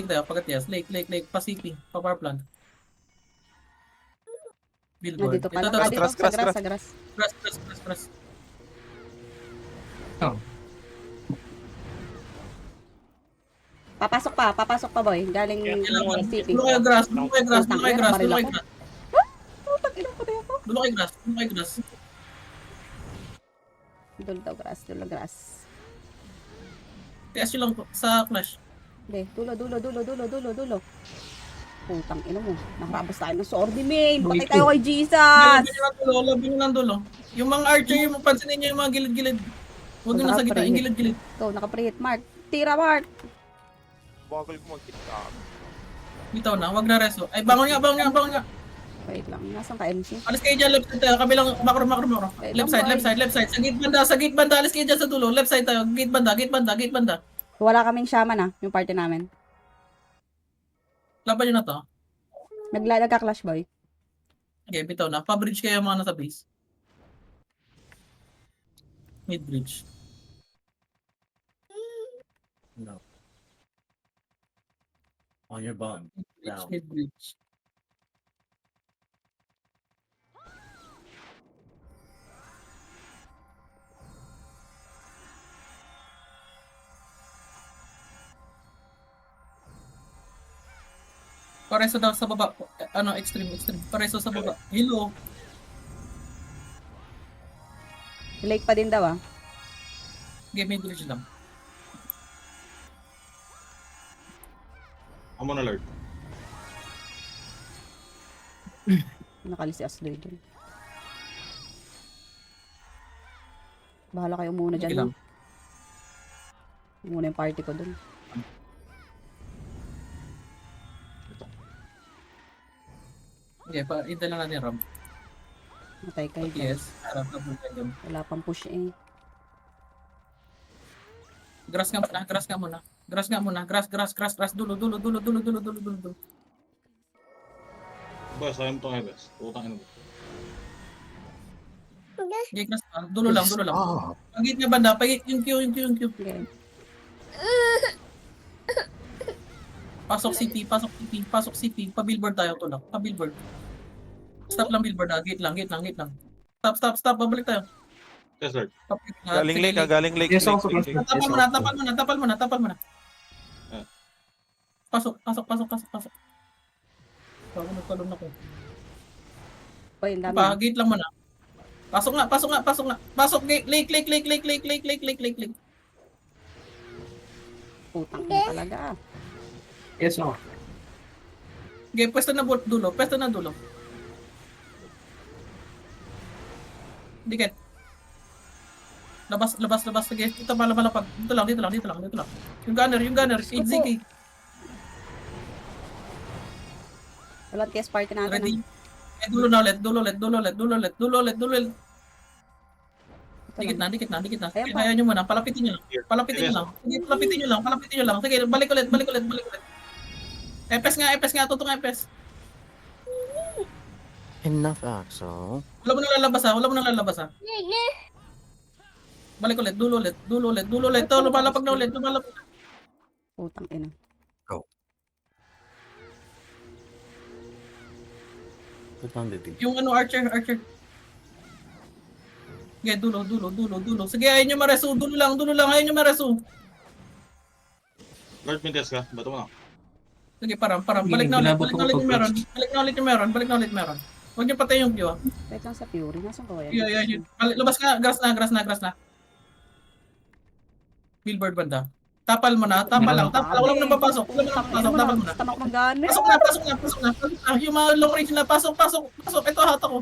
[SPEAKER 3] tayo. Pagka TS. Lake. Pa-CP. Pa-power plant. Billboard.
[SPEAKER 2] Dito pala.
[SPEAKER 3] Ito,
[SPEAKER 2] Dito,
[SPEAKER 6] grass,
[SPEAKER 2] sa
[SPEAKER 6] grass.
[SPEAKER 2] grass.
[SPEAKER 3] Press.
[SPEAKER 2] Papasok pa, boy. Galing
[SPEAKER 3] Kailangan.
[SPEAKER 2] city.
[SPEAKER 3] Dulo kayo grass.
[SPEAKER 2] Putang ina, ko na ako.
[SPEAKER 3] Dulo kayo grass.
[SPEAKER 2] Dulo grass.
[SPEAKER 3] TS nyo lang sa clash.
[SPEAKER 2] Hindi, dulo. Putang ina mo. Nakarabas tayo ng sword main. Patay tayo kay Jesus.
[SPEAKER 3] Labi nyo ng dulo. Yung mga archer, yung pansinin nyo yung mga gilid-gilid. Huwag nyo nasa gitna, yung gilid-gilid.
[SPEAKER 2] Ito, naka-pre-hit mark. Tira mark.
[SPEAKER 6] Bagal ko mag-kita.
[SPEAKER 3] Bitaw na, wag na reso. Ay, bangon nga.
[SPEAKER 2] Wait lang, nasan ka MC?
[SPEAKER 3] Alis kayo dyan, left side tayo. Kabilang, macro.
[SPEAKER 2] Wait
[SPEAKER 3] Left
[SPEAKER 2] lang,
[SPEAKER 3] side.
[SPEAKER 2] boy.
[SPEAKER 3] Sa gate banda. Alis kayo dyan sa dulo. Left side tayo. Gate banda.
[SPEAKER 2] Wala kaming shaman yung party namin.
[SPEAKER 3] Laban nyo na to.
[SPEAKER 2] Nagka-clash boy.
[SPEAKER 3] Okay, bitaw na. Pa-bridge kayo mga nasa base. Mid-bridge.
[SPEAKER 9] No. On your bum. Down.
[SPEAKER 3] Mid-bridge. Pareso daw sa baba. Ano, extreme. Pareso sa baba. Hello.
[SPEAKER 2] Lake pa din daw ah.
[SPEAKER 3] Game mid-bridge lang.
[SPEAKER 4] Ako man alert.
[SPEAKER 2] Nakali si Asloy dun. Bahala kayo muna
[SPEAKER 3] Sige
[SPEAKER 2] dyan.
[SPEAKER 3] lang.
[SPEAKER 2] Muna yung party ko dun.
[SPEAKER 3] Okay, hintay lang natin Ram.
[SPEAKER 2] Matay kayo dyan.
[SPEAKER 3] Yes, harap na po kayo dun.
[SPEAKER 2] Wala pang push eh.
[SPEAKER 3] Grass nga muna, grass nga muna. Grass nga muna, grass. Dulo.
[SPEAKER 4] Boss, ayaw mo itong Ebes. Putang ina mo.
[SPEAKER 3] Okay, grass pa. Dulo lang. Pagit nga banda, pagit yung Q.
[SPEAKER 2] Okay.
[SPEAKER 3] Pasok CP. Pa-billboard tayo to lang. Pa-billboard. Stop lang billboard na. Gate lang. Stop. Babalik tayo.
[SPEAKER 4] Yes, Lord.
[SPEAKER 6] Galing lake, galing lake.
[SPEAKER 5] Yes, ako.
[SPEAKER 6] lake.
[SPEAKER 3] Tapal muna.
[SPEAKER 4] Ah.
[SPEAKER 3] Pasok. Bago nagtalon ako.
[SPEAKER 2] Oy, ang dami.
[SPEAKER 3] Gate lang muna. Pasok nga. Pasok, gate. Lake.
[SPEAKER 2] Putang ina talaga.
[SPEAKER 5] Yes, ako.
[SPEAKER 3] Okay, pwesto na dulo. Dikit. Labas. Sige, ito malapag. Dito lang. Yung gunner, HZK.
[SPEAKER 2] Walang TS party natin.
[SPEAKER 3] Ready? Dulo ulit. Dikit na.
[SPEAKER 2] Ayan pa.
[SPEAKER 3] Kaya nyo muna, palapitin nyo lang. Sige, palapitin nyo lang. Sige, balik ulit. Epes nga, tutong epes.
[SPEAKER 7] Enough, Axel.
[SPEAKER 3] Wala mo nang lalabas ha. Balik ulit, dulo ulit. Ito, lumalapag na ulit.
[SPEAKER 2] Putang ina.
[SPEAKER 7] Putang bibig.
[SPEAKER 3] Yung Archer. Okay, dulo. Sige, ayun nyo mareso. Dulo lang. Ayun nyo mareso.
[SPEAKER 4] Lord, mintes ka. Bato mo na.
[SPEAKER 3] Sige, param. Balik na ulit yung meron. Huwag nyo patay yung Q.
[SPEAKER 2] Wait lang sa Fury. Nasaan ko kaya?
[SPEAKER 3] Yeah. Labas ka, grass na. Billboard banda. Tapal mo na. Wala mo nang papasok. Tapal mo na.
[SPEAKER 2] Tamak ng gana.
[SPEAKER 3] Pasok na. Yung mga long range na, pasok. Ito, hata ko.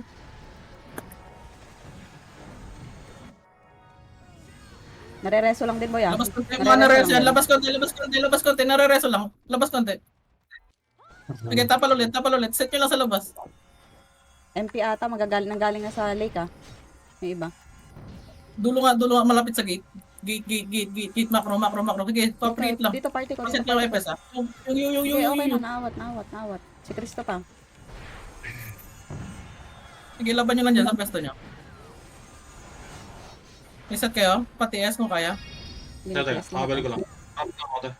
[SPEAKER 2] Nare-reso lang din, boy, ah.
[SPEAKER 3] Labas konti, mga nareso yan. Labas konti. Nare-reso lang. Labas konti. Okay, tapal ulit. Set nyo lang sa labas.
[SPEAKER 2] MP ata, nanggaling na sa lake, ah. Yung iba.
[SPEAKER 3] Dulo nga, malapit sa gate. Gate, macro. Sige, pa-print lang.
[SPEAKER 2] Dito party ko.
[SPEAKER 3] Paset lang FS, ha.
[SPEAKER 2] Okay, okay
[SPEAKER 3] Yung.
[SPEAKER 2] na. Nawat. Si Cristo pa.
[SPEAKER 3] Sige, laban nyo lang dyan sa pesto nyo. Reset kayo, pati S kung kaya.
[SPEAKER 4] Teka, makabalik ko lang. Tapos na ako, te.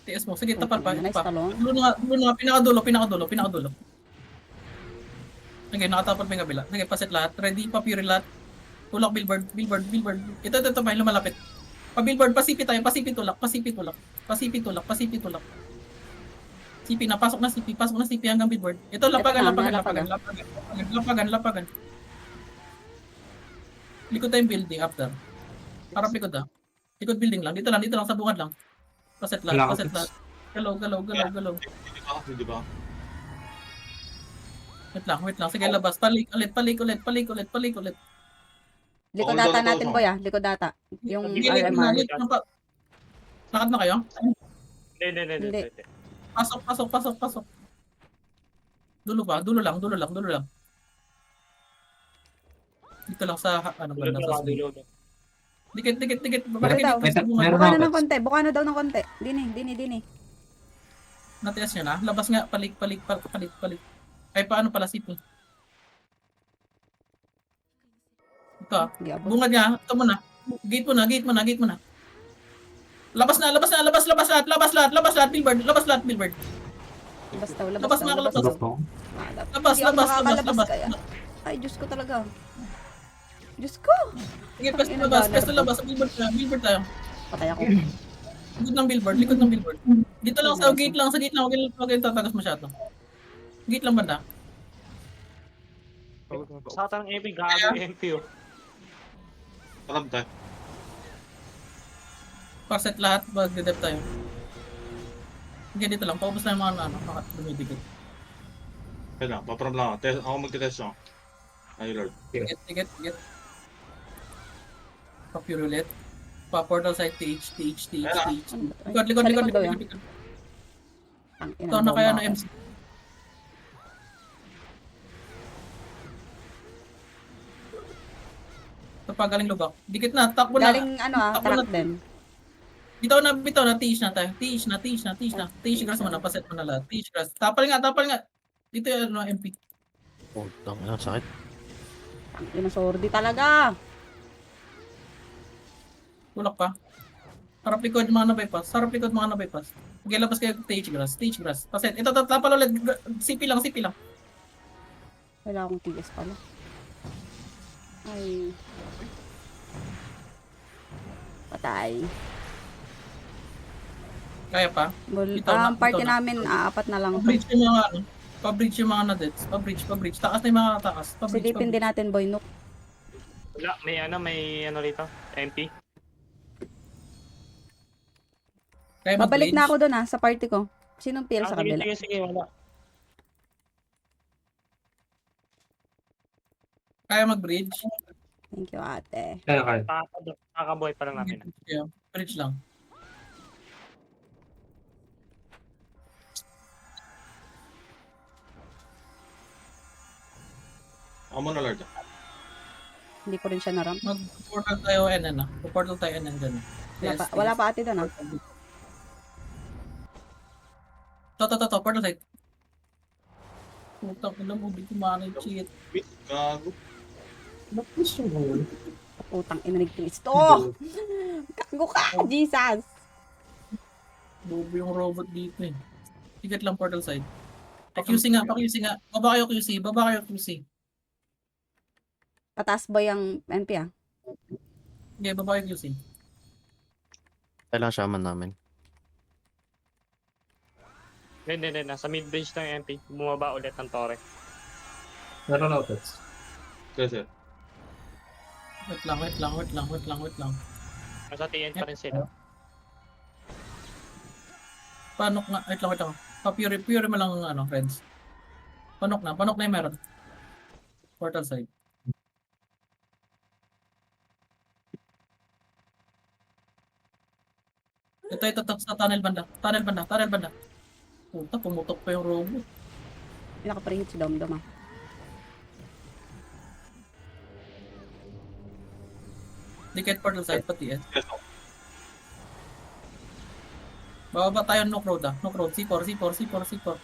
[SPEAKER 3] TS mo. Sige, tapal pa.
[SPEAKER 2] Nice
[SPEAKER 3] Pa.
[SPEAKER 2] talon.
[SPEAKER 3] Dulo nga, pinakadulo. Okay, nakatapal pa yung kabila. Sige, paset lahat. Ready, pa-pure lahat. Tulak, billboard. Ito, may lumalapit. Pa-billboard, pasipi tayo, pasipi tulak. CP na, pasok na CP hanggang billboard. Ito, lapagan. Likod tayong building after. Harap likod ah. Likod building lang. Dito lang sa bungad lang. Paset lahat. Galaw.
[SPEAKER 4] Hindi ba?
[SPEAKER 3] Wait lang. Sige, labas. Palik ulit.
[SPEAKER 2] Likod data natin, boy, ah. Likod data. Yung RMR.
[SPEAKER 3] Lakad na kayo?
[SPEAKER 6] Hindi.
[SPEAKER 3] Pasok. Dulo lang. Dito lang sa banda sa side. Dikit.
[SPEAKER 2] Balik daw.
[SPEAKER 5] Meron
[SPEAKER 2] Buka na
[SPEAKER 5] ako.
[SPEAKER 2] ng konti. Buka na daw ng konti. Dini.
[SPEAKER 3] Natias nyo na. Labas nga. Palik. Ay, paano pala sipo? Ito ah.
[SPEAKER 2] Hindi abot.
[SPEAKER 3] Bungad niya. Ito muna. Gate mo na. Labas lahat. Billboard.
[SPEAKER 2] Labas daw.
[SPEAKER 3] Labas nga.
[SPEAKER 5] Sabak ko.
[SPEAKER 3] Labas.
[SPEAKER 2] Hindi ako makakalabas kaya. Ay, Diyos ko talaga. Diyos ko.
[SPEAKER 3] Sige, pesto labas. Billboard tayo.
[SPEAKER 2] Patay ako.
[SPEAKER 3] Likod ng billboard. Dito lang sa gate lang. Huwag kayong tatagas masyado. Gate lang banda.
[SPEAKER 6] Sa atang Ebing, gago yung MPO.
[SPEAKER 4] Alam tayo.
[SPEAKER 3] Paset lahat. Mag-dep tayo. Sige, dito lang. Paubos na yung mga dumidigit.
[SPEAKER 4] Kaya lang, paparam lang ako. Ako magtitest ako. Ay, Lord.
[SPEAKER 3] Ticket. Pa-pure ulit. Pa-portal side, TH. Likod.
[SPEAKER 2] Sa likod daw yan. Ang ina
[SPEAKER 3] Ito na
[SPEAKER 2] bomba
[SPEAKER 3] kaya
[SPEAKER 2] ako.
[SPEAKER 3] na MC. Ito pa, galing lubak. Dikit na, takbo na.
[SPEAKER 2] Galing
[SPEAKER 3] Takbo
[SPEAKER 2] track
[SPEAKER 3] na.
[SPEAKER 2] din.
[SPEAKER 3] Bitaw na, tiis na tayo. Tiis na. Tiis grass mo na, paset mo na lahat. Tiis grass. Tapal nga. Dito yung MP.
[SPEAKER 7] Putang ina, sakit.
[SPEAKER 2] Ang ina sordi talaga.
[SPEAKER 3] Tulak pa. Harap likod mga na-bypass. Okay, labas kayo stage grass. Paset. Ito, tapal ulit. CP lang.
[SPEAKER 2] Wala akong tigas pala. Ay. Patay.
[SPEAKER 3] Kaya pa.
[SPEAKER 2] Ang party namin, apat na lang.
[SPEAKER 3] Pa-bridge yung mga na-deaths. Pa-bridge. Taas na yung mga taas.
[SPEAKER 2] Silipin din natin, Boy Nook.
[SPEAKER 6] Wala, may ano rito. MP.
[SPEAKER 3] Kaya
[SPEAKER 2] Babalik na ako
[SPEAKER 3] mag-bridge.
[SPEAKER 2] doon sa party ko. Sinong PL sa kabila?
[SPEAKER 6] Sige, wala.
[SPEAKER 3] Kaya mag-bridge.
[SPEAKER 2] Thank you, ate.
[SPEAKER 5] Kaya.
[SPEAKER 6] Kakabuhay pa lang namin.
[SPEAKER 3] Yeah, bridge lang.
[SPEAKER 4] Ako muna, Lord.
[SPEAKER 2] Hindi ko rin siya naram.
[SPEAKER 3] Mag-portal tayo NN na. Portal tayo NN dyan.
[SPEAKER 2] Wala pa ate doon
[SPEAKER 3] To, portal side. Putang ina mo, di ko ma-cheat.
[SPEAKER 4] Wait, gago.
[SPEAKER 2] Utang ina nag-twist. Oh! Kago ka! Jesus!
[SPEAKER 3] Bobo yung robot dito eh. Ticket lang portal side. Pa-QC nga. Baba kayo QC.
[SPEAKER 2] Pataas ba yung NP
[SPEAKER 3] Okay, baba kayo QC.
[SPEAKER 7] Kailangan shaman namin.
[SPEAKER 6] Hindi. Nasa mid-range ng MP. Bumaba ulit ng Torre.
[SPEAKER 5] Meron outfits.
[SPEAKER 4] Kasi,
[SPEAKER 3] Wait lang.
[SPEAKER 6] Nasa TN pa rin sila.
[SPEAKER 3] Panok nga. Wait lang. Pa-pure mo lang friends. Panok na yung meron. Portal side. Ito sa tunnel banda. Puta, pumutok pa yung robot.
[SPEAKER 2] Nakaparihit si Domdom
[SPEAKER 3] Ticket portal side pati Bababa tayo Nook Road C4.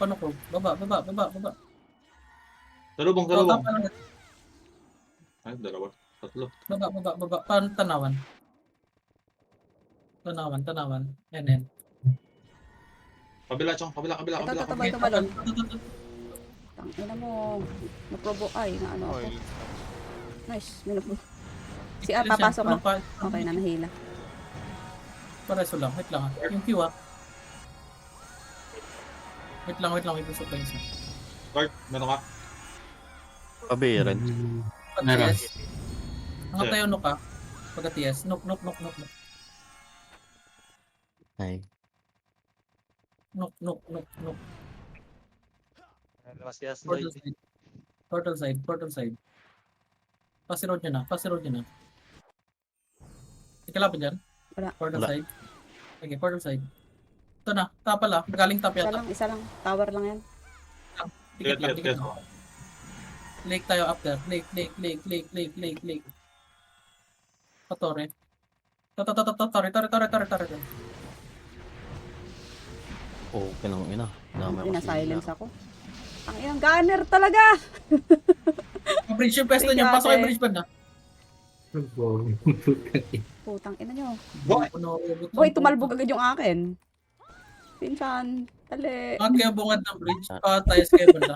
[SPEAKER 3] Panok Road. Baba.
[SPEAKER 4] dalawang.
[SPEAKER 3] Tapa lang.
[SPEAKER 4] Ay, dalawa. Tatlo.
[SPEAKER 3] Baba. Tanawan. NN.
[SPEAKER 4] Kabila, Chong. Kabila.
[SPEAKER 2] Ito balon. Tangina mo. Naprobo na ako. Nice. Si papasok ka. Okay na, nahila.
[SPEAKER 3] Pareso lang. Wait lang. Yung Q Wait lang. Ipusok lang isa.
[SPEAKER 4] Lord, meron ka?
[SPEAKER 7] Pabiran.
[SPEAKER 3] Pag-TS. Ang tayo Nook Pagka-TS. Nook.
[SPEAKER 7] Ay.
[SPEAKER 3] Nook.
[SPEAKER 6] Labas yes,
[SPEAKER 3] Portal side. Pasiroad nyo na. Ikalaban dyan?
[SPEAKER 2] Wala.
[SPEAKER 3] Portal
[SPEAKER 7] Wala.
[SPEAKER 3] side. Okay, portal side. Ito na. Tapa lang. Galing tap yata.
[SPEAKER 2] Isa lang. Tower lang yan.
[SPEAKER 3] Ticket lang.
[SPEAKER 4] Yes.
[SPEAKER 3] Lake tayo up there. Lake. Patore. Tore.
[SPEAKER 7] Oh, pinang ina. Dami ako
[SPEAKER 2] Silence ako. Ang inang gunner talaga.
[SPEAKER 3] Bridge yung pesto niyo. Pasok kayo bridge banda.
[SPEAKER 2] Putang ina nyo.
[SPEAKER 4] Boy!
[SPEAKER 2] Boy, tumalbog agad yung akin. Pinsan. Tali.
[SPEAKER 3] Kaya bungad ng bridge. Patiles kayo banda.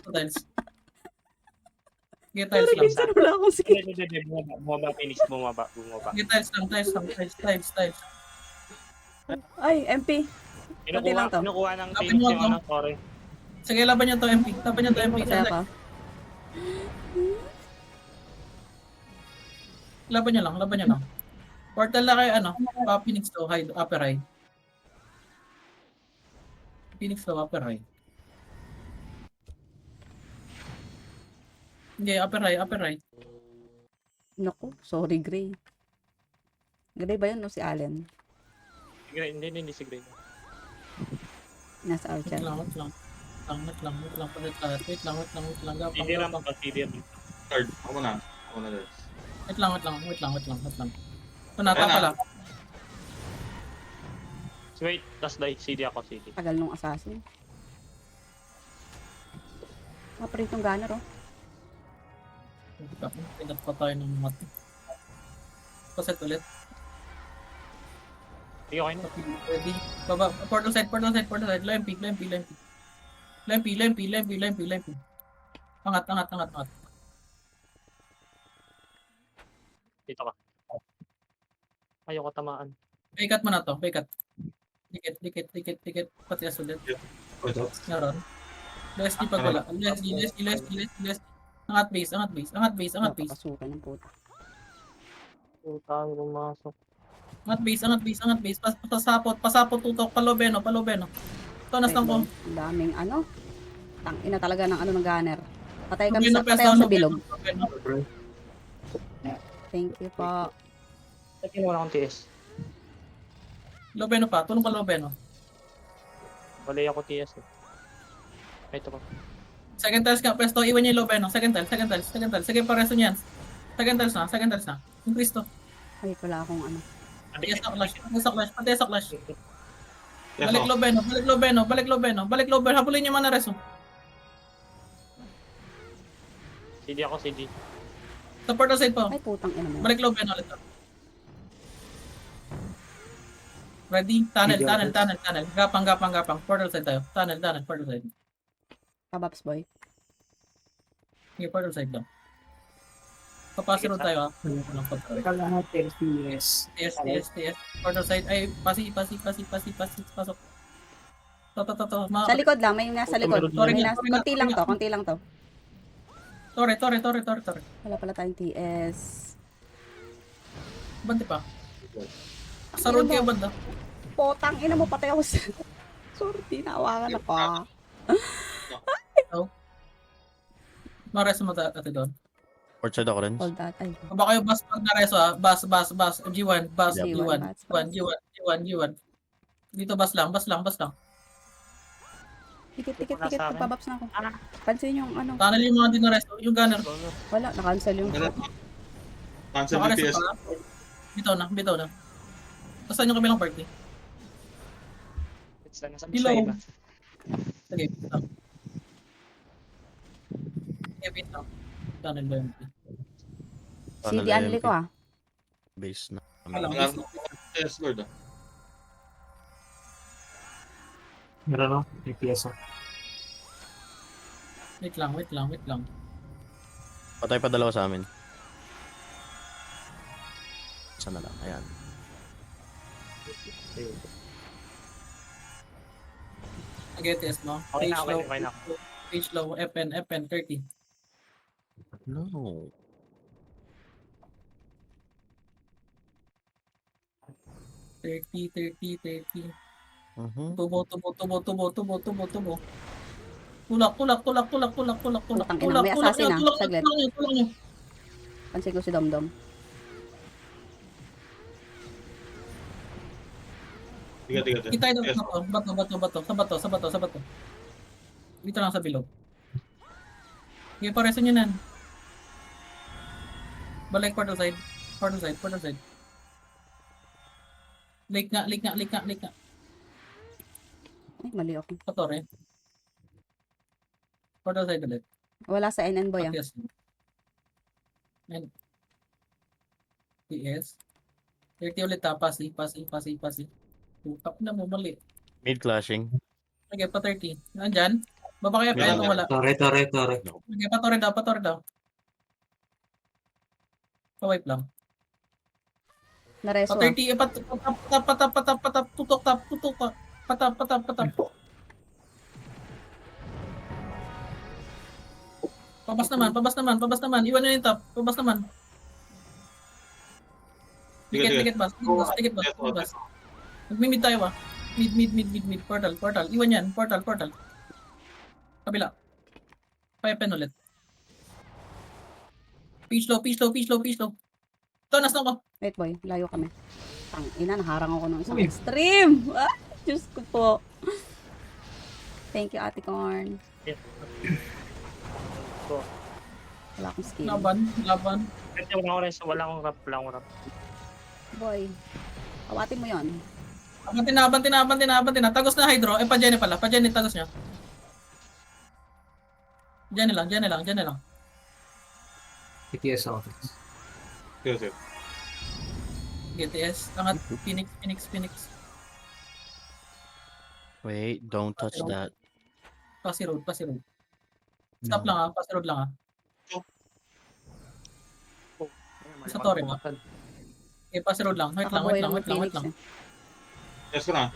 [SPEAKER 3] Patiles. Get tiles
[SPEAKER 2] Sorry,
[SPEAKER 3] lang.
[SPEAKER 2] pinsan wala akong skill.
[SPEAKER 6] Hindi. Bumaba, Phoenix. Bumaba.
[SPEAKER 3] Get tiles lang.
[SPEAKER 2] Ay, MP. Pati lang to.
[SPEAKER 6] Kinukuha ng
[SPEAKER 3] Tapin
[SPEAKER 6] Phoenix
[SPEAKER 3] mo
[SPEAKER 6] yung
[SPEAKER 3] to.
[SPEAKER 6] Torre.
[SPEAKER 3] Sige, laban nyo to MP.
[SPEAKER 2] Kaya pa.
[SPEAKER 3] Laban nyo lang. Portal na kayo, Phoenix to, upper high. Phoenix to, upper high. Hindi, upper right.
[SPEAKER 2] Naku, sorry, Gray. Gray ba yun o si Allen?
[SPEAKER 6] Si Gray, hindi si Gray.
[SPEAKER 2] Nasa
[SPEAKER 3] Wait
[SPEAKER 2] Archer.
[SPEAKER 3] lang. Palit lahat. Wait lang.
[SPEAKER 6] CD ram
[SPEAKER 3] Gapang.
[SPEAKER 6] pa, CD ram.
[SPEAKER 4] Third. Ako na. Des.
[SPEAKER 3] Wait lang. Tunata pala.
[SPEAKER 6] Wait, tas die. CD ako, CD.
[SPEAKER 2] Tagal nung assassin. Kapre itong gunner, oh.
[SPEAKER 3] Pinat pa tayo ng mat. Paset ulit.
[SPEAKER 6] Sige, okay na.
[SPEAKER 3] Ready. Baba. Portal side. Lempi. Angat.
[SPEAKER 6] Dito ka. Ayoko tamaan.
[SPEAKER 3] Pikat mo na to. Dikit. Pati as ulit. Naroon. Leslie pag wala. Leslie. Angat base.
[SPEAKER 2] Papasukin ng puta.
[SPEAKER 6] Puta, pumasok.
[SPEAKER 3] Angat base. Pasapot tutok. Palobeno. Tonas lang ko.
[SPEAKER 2] Ang daming ano. Tangina talaga ng ano ng gunner. Patay kami
[SPEAKER 3] Lobeno,
[SPEAKER 2] patay ako sa bilog.
[SPEAKER 3] Lobeno.
[SPEAKER 2] Thank you po.
[SPEAKER 6] Lagyan mo na akong TS.
[SPEAKER 3] Lobeno pa. Tulong pa Lobeno.
[SPEAKER 6] Balay ako TS eh. Ito pa.
[SPEAKER 3] Second tiles ka. Presto. Iwan niya yung Lobeno. Second tiles. Sige, pareso niyan. Second tiles na. Increase to.
[SPEAKER 2] Ay, wala akong ano.
[SPEAKER 3] Pati sa clash.
[SPEAKER 4] Yes,
[SPEAKER 3] Balik Lobeno. Habulin niyo man na reso.
[SPEAKER 6] CD ako, CD.
[SPEAKER 3] Sa portal side po.
[SPEAKER 2] Ay, putang ina mo.
[SPEAKER 3] Balik Lobeno ulit. Ready? Tunnel. Gapang. Portal side tayo. Tunnel, portal side.
[SPEAKER 2] Kabaps boy.
[SPEAKER 3] Sige, portal side lang. Kapasiro tayo ha. TS. Portal side. Ay, pasi. Pasok. To.
[SPEAKER 2] Sa likod lang, may nasa likod.
[SPEAKER 3] Sorry,
[SPEAKER 2] May
[SPEAKER 3] sorry,
[SPEAKER 2] konti lang
[SPEAKER 3] sorry.
[SPEAKER 2] to, konti lang to.
[SPEAKER 3] Tore.
[SPEAKER 2] Wala pala tayong TS.
[SPEAKER 3] Bante pa. Sa road kayo banda.
[SPEAKER 2] Potang ina mo, patay ako sa... Sorry, tinaawakan ako.
[SPEAKER 3] Mareso mo ate doon.
[SPEAKER 7] Port side ako rin.
[SPEAKER 2] Hold that. Ay,
[SPEAKER 3] Baka kayo bus pag nareso ha. Bus. G1.
[SPEAKER 2] G1.
[SPEAKER 3] G1. Dito bus lang.
[SPEAKER 2] tikit.
[SPEAKER 6] Nasa akin.
[SPEAKER 2] Pabaps na ako. Pansin yung ano.
[SPEAKER 3] Tunnel yung mga di nareso. Yung gunner.
[SPEAKER 2] Wala, na-cancel yung...
[SPEAKER 4] Cancel
[SPEAKER 3] Nakareso
[SPEAKER 4] BTS.
[SPEAKER 3] pa. Bitaw na. Saan yung kabilang party?
[SPEAKER 6] It's nasa
[SPEAKER 3] Hello.
[SPEAKER 6] iba.
[SPEAKER 3] Sige, bitaw. Bitaw. Tunnel ba yun?
[SPEAKER 2] CD Anli ko ah.
[SPEAKER 7] Base na.
[SPEAKER 3] Alam.
[SPEAKER 4] Yes, Lord.
[SPEAKER 5] Meron no? May piesa.
[SPEAKER 3] Wait lang.
[SPEAKER 7] Patay pa dalawa sa amin. Sana lang. Ayan.
[SPEAKER 3] Nag-ETS mo.
[SPEAKER 6] Okay na, okay na.
[SPEAKER 3] Page low. FN 30.
[SPEAKER 7] No.
[SPEAKER 3] Thirty.
[SPEAKER 7] Mhm.
[SPEAKER 3] Tubo. Tulak.
[SPEAKER 2] Putang ina, may assassin ah. Saglit.
[SPEAKER 3] Tulak niyo.
[SPEAKER 2] Pansin ko si Domdom.
[SPEAKER 4] Tiga.
[SPEAKER 3] Itay daw
[SPEAKER 4] Yes.
[SPEAKER 3] sa bato. Dito lang sa bilog. Sige, pareso nyo nan. Balik portal side. Lake nga.
[SPEAKER 2] Ay, mali ako.
[SPEAKER 3] Patore. Portal side ulit.
[SPEAKER 2] Wala sa NN boy ah.
[SPEAKER 3] Yes. And PS. 30 ulit ha. Pasi. Tap na mo mali.
[SPEAKER 7] Mid clashing.
[SPEAKER 3] Okay, pa 30. Nandyan? Baba kaya
[SPEAKER 4] Yeah,
[SPEAKER 3] kaya wala.
[SPEAKER 5] Tore.
[SPEAKER 3] Okay, patore daw. Pa-wipe lang.
[SPEAKER 2] Nareso
[SPEAKER 3] Pa
[SPEAKER 2] ah.
[SPEAKER 3] 30, patap, tutok tap. Patap. Pabas naman. Iwan na yung top. Pabas naman. Dikit bas. Mag-mid tayo ba? Mid. Portal. Iwan yan. Portal. Kabila. Payapen ulit. Pitch low, pitch low, pitch low, pitch low. Ito, nasa ko.
[SPEAKER 2] Wait boy, layo kami. Tang ina, naharang ako ng isang extreme. Ah, Diyos ko po. Thank you, Ate Corn. Wala akong skill.
[SPEAKER 3] Laban.
[SPEAKER 6] Pwede wala akong rest, wala akong rap, wala akong rap.
[SPEAKER 2] Boy, awatin mo yon.
[SPEAKER 3] Abanti na. Tagos na hydro. Pa Jenny pala. Pa Jenny, tagos niya. Jenny lang.
[SPEAKER 5] TTS ako.
[SPEAKER 4] Sige, sige.
[SPEAKER 3] GTS. Angat. Phoenix.
[SPEAKER 7] Wait, don't touch that.
[SPEAKER 3] Passy road. Stop lang Passy road lang Sa torre ba? Okay, Passy road lang. Wait lang.
[SPEAKER 2] Phoenix eh.
[SPEAKER 4] Yes ko na.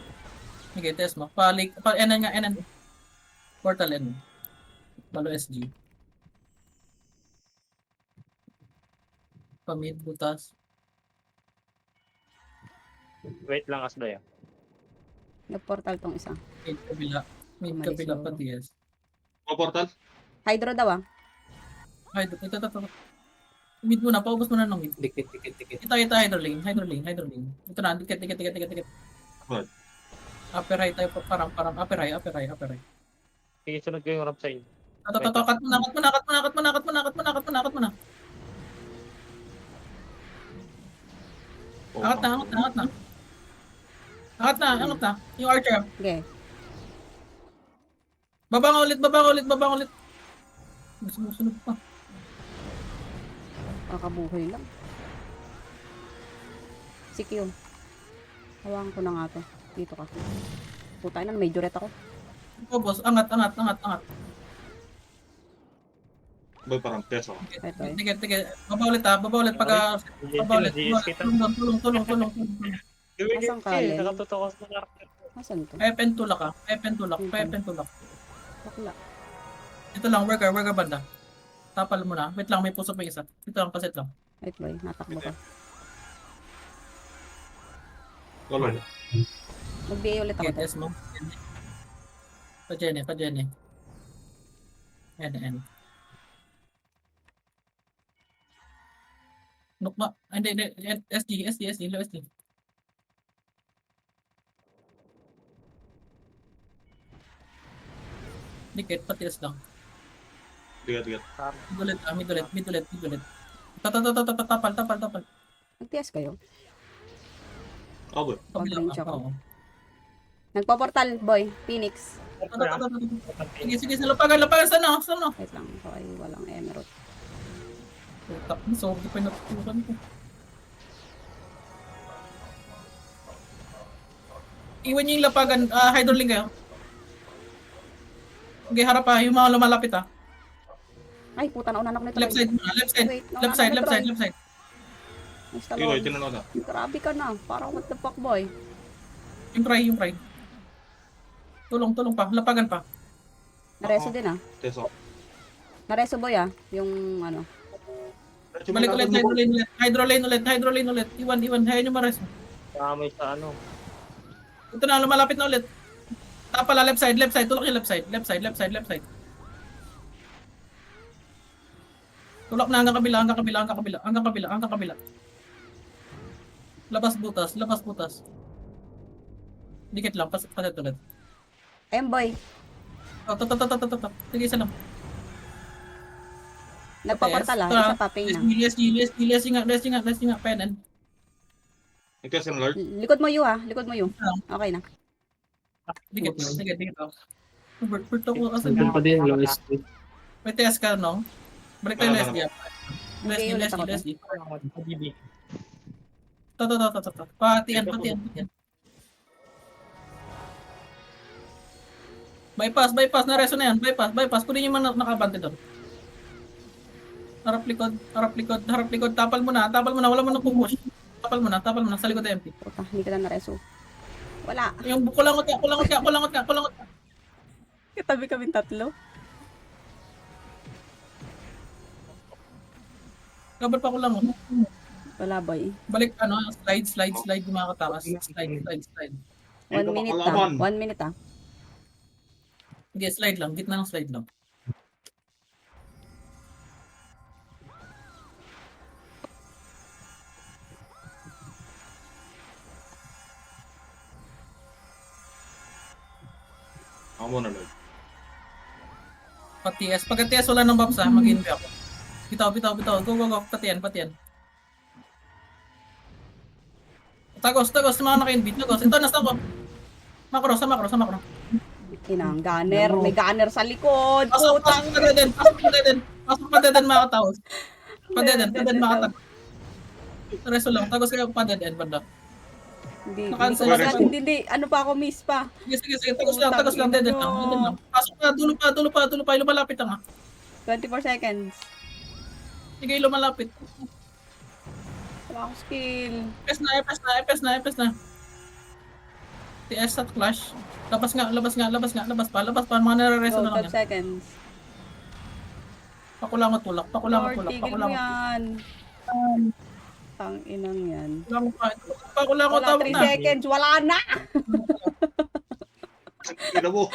[SPEAKER 3] Okay, test mo. NN. Portal N. Balo SG. Pamid, butas.
[SPEAKER 6] Wait lang, Asdoy.
[SPEAKER 2] Nag-portal tong isa.
[SPEAKER 3] Mid kabila pa TS.
[SPEAKER 4] O portal?
[SPEAKER 2] Hydro daw ah.
[SPEAKER 3] Ay, ito. Mid muna, paubos muna ng mid.
[SPEAKER 5] Dikit.
[SPEAKER 3] Ito, hydro lane. Ito na, dikit.
[SPEAKER 4] Right.
[SPEAKER 3] Upper high tayo, parang upper high.
[SPEAKER 6] Sige, sunod ko yung rap sa inyo.
[SPEAKER 3] Cut mo na. Angat na. Yung archer.
[SPEAKER 2] Okay.
[SPEAKER 3] Babang ulit. Sunod pa.
[SPEAKER 2] Kakabuhay lang. Si Q. Hawakan ko na nga to. Dito ka. Putay na, may duret ako.
[SPEAKER 3] Oh, boss, angat.
[SPEAKER 4] Boy, parang test ako.
[SPEAKER 2] Ito eh.
[SPEAKER 3] Sige. Baba ulit pagka... Tulong.
[SPEAKER 2] Asan ka, Len?
[SPEAKER 6] Nakatutok sa market.
[SPEAKER 2] Asan to?
[SPEAKER 3] Pepen tulak.
[SPEAKER 2] Bakla.
[SPEAKER 3] Ito lang, worker banda. Tapal mo na. Wait lang, may puso pa isa. Ito lang, pasit lang.
[SPEAKER 2] Wait boy, natakbo ka.
[SPEAKER 4] Golo.
[SPEAKER 2] Mag-BA ulit ako
[SPEAKER 3] Okay,
[SPEAKER 2] to.
[SPEAKER 3] test mo. Pa Jenny. N. Nukma. Hindi. SG. Low SG. Dikit, patias lang.
[SPEAKER 4] Tigat.
[SPEAKER 3] Mid ulit. Tapal.
[SPEAKER 2] Nag-TS kayo?
[SPEAKER 4] Oh, boy.
[SPEAKER 2] Pag-range ako.
[SPEAKER 3] Oo.
[SPEAKER 2] Nagpa-portal boy, Phoenix.
[SPEAKER 3] Sige, lapagan sa no.
[SPEAKER 2] Wait lang, ito ay walang emerald.
[SPEAKER 3] Putak, sobrang pa natutukan ko. Iwan niyo yung lapagan, hydroling kayo. Okay, harap pa, yung mga lumalapit
[SPEAKER 2] Ay, puta, nauna ako nito.
[SPEAKER 3] Left side muna, left side.
[SPEAKER 2] Wait,
[SPEAKER 3] Left side.
[SPEAKER 2] Nice
[SPEAKER 4] Sige, boy, tinanong na.
[SPEAKER 2] Grabe ka na. Parang what the fuck boy.
[SPEAKER 3] Yung pry. Tulong pa, lapagan pa.
[SPEAKER 2] Nareso din ah.
[SPEAKER 4] Test ako.
[SPEAKER 2] Nareso boy ah. Yung ano.
[SPEAKER 3] Balik ulit, hydro lane ulit. Iwan, hayaan nyo mares.
[SPEAKER 6] Kamay sa ano.
[SPEAKER 3] Ito na, lumalapit na ulit. Tapala, left side. Tulak yung left side. Tulak na hanggang kabila. Labas butas. Dikit lang, pasit ulit.
[SPEAKER 2] Ayun boy.
[SPEAKER 3] Sige, isa lang.
[SPEAKER 2] Nagpa-portal ah. Isa pa, pain na.
[SPEAKER 3] Lesy nga, pen.
[SPEAKER 4] Nag-test yung Lord.
[SPEAKER 2] Likod mo yu ah. Okay na.
[SPEAKER 3] Dikit. Berto ko kasi.
[SPEAKER 5] Nandun pa din, low SP.
[SPEAKER 3] May test ka, no? Balik tayo,
[SPEAKER 4] Wala,
[SPEAKER 3] Leslie.
[SPEAKER 2] ulit ako.
[SPEAKER 3] Leslie.
[SPEAKER 6] DB.
[SPEAKER 3] Patian. Bypass. Nareso na yan. Bypass. Kunin yung mga nakabante doon. Harap likod. Tapal mo na. Wala mo na pupush. Tapal mo na. Sa likod MP.
[SPEAKER 2] Puta, hindi ka na nareso. Wala.
[SPEAKER 3] Yung kulangot ka.
[SPEAKER 2] Katabi kami tatlo.
[SPEAKER 3] Kabar pa kulangot.
[SPEAKER 2] Wala boy.
[SPEAKER 3] Balik slide yung mga katakas. Slide.
[SPEAKER 2] 1 minute ah. 1 minute ah.
[SPEAKER 3] Hindi, slide lang. Gitna ng slide lang.
[SPEAKER 4] Ako muna, Lord.
[SPEAKER 3] Pag-TS. Pagka-TS wala ng buffs ha, mag-invi ako. Bitaw. Go. Patian. Tagos, mga naka-invi. Tagos. Ito, nasa ko. Makro.
[SPEAKER 2] Inang gunner. May gunner sa likod.
[SPEAKER 3] Pasok
[SPEAKER 2] Putang.
[SPEAKER 3] pa deden mga tao. Pa deden mga tao. Reso lang. Tagos kayo pa deden banda.
[SPEAKER 2] Hindi.
[SPEAKER 3] Nakancel.
[SPEAKER 2] Hindi. Ano pa ako, miss pa.
[SPEAKER 3] Sige. Tagos lang. Deden lang. Pasok na. Dulo pa. Lumalapit lang ha.
[SPEAKER 2] 24 seconds.
[SPEAKER 3] Sige, lumalapit.
[SPEAKER 2] Wala akong skill.
[SPEAKER 3] Epes na. TS at clash. Labas pa. Mga nare-reso
[SPEAKER 2] Go,
[SPEAKER 3] na lang
[SPEAKER 2] 12
[SPEAKER 3] yan.
[SPEAKER 2] seconds.
[SPEAKER 3] Pakulangot tulak.
[SPEAKER 2] Lord, tigil mo yan. Tang inang yan.
[SPEAKER 3] Pakulangot
[SPEAKER 2] Wala,
[SPEAKER 3] tawag
[SPEAKER 2] 3
[SPEAKER 3] na.
[SPEAKER 2] seconds. Wala na!
[SPEAKER 4] Ina mo.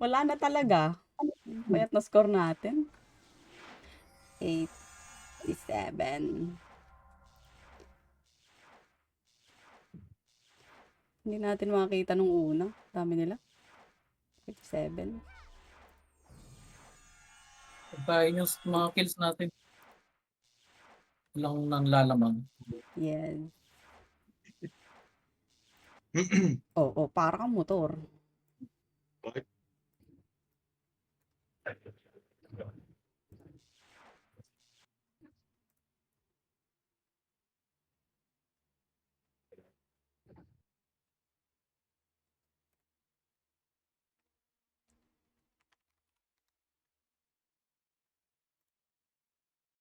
[SPEAKER 2] Wala na talaga. Bayat na score natin. 87. Hindi natin makakita nung una. Dami nila. 57.
[SPEAKER 3] Tayo yung mga kills natin. Lang nang lalamang.
[SPEAKER 2] Yes. para kang motor.
[SPEAKER 4] Bakit?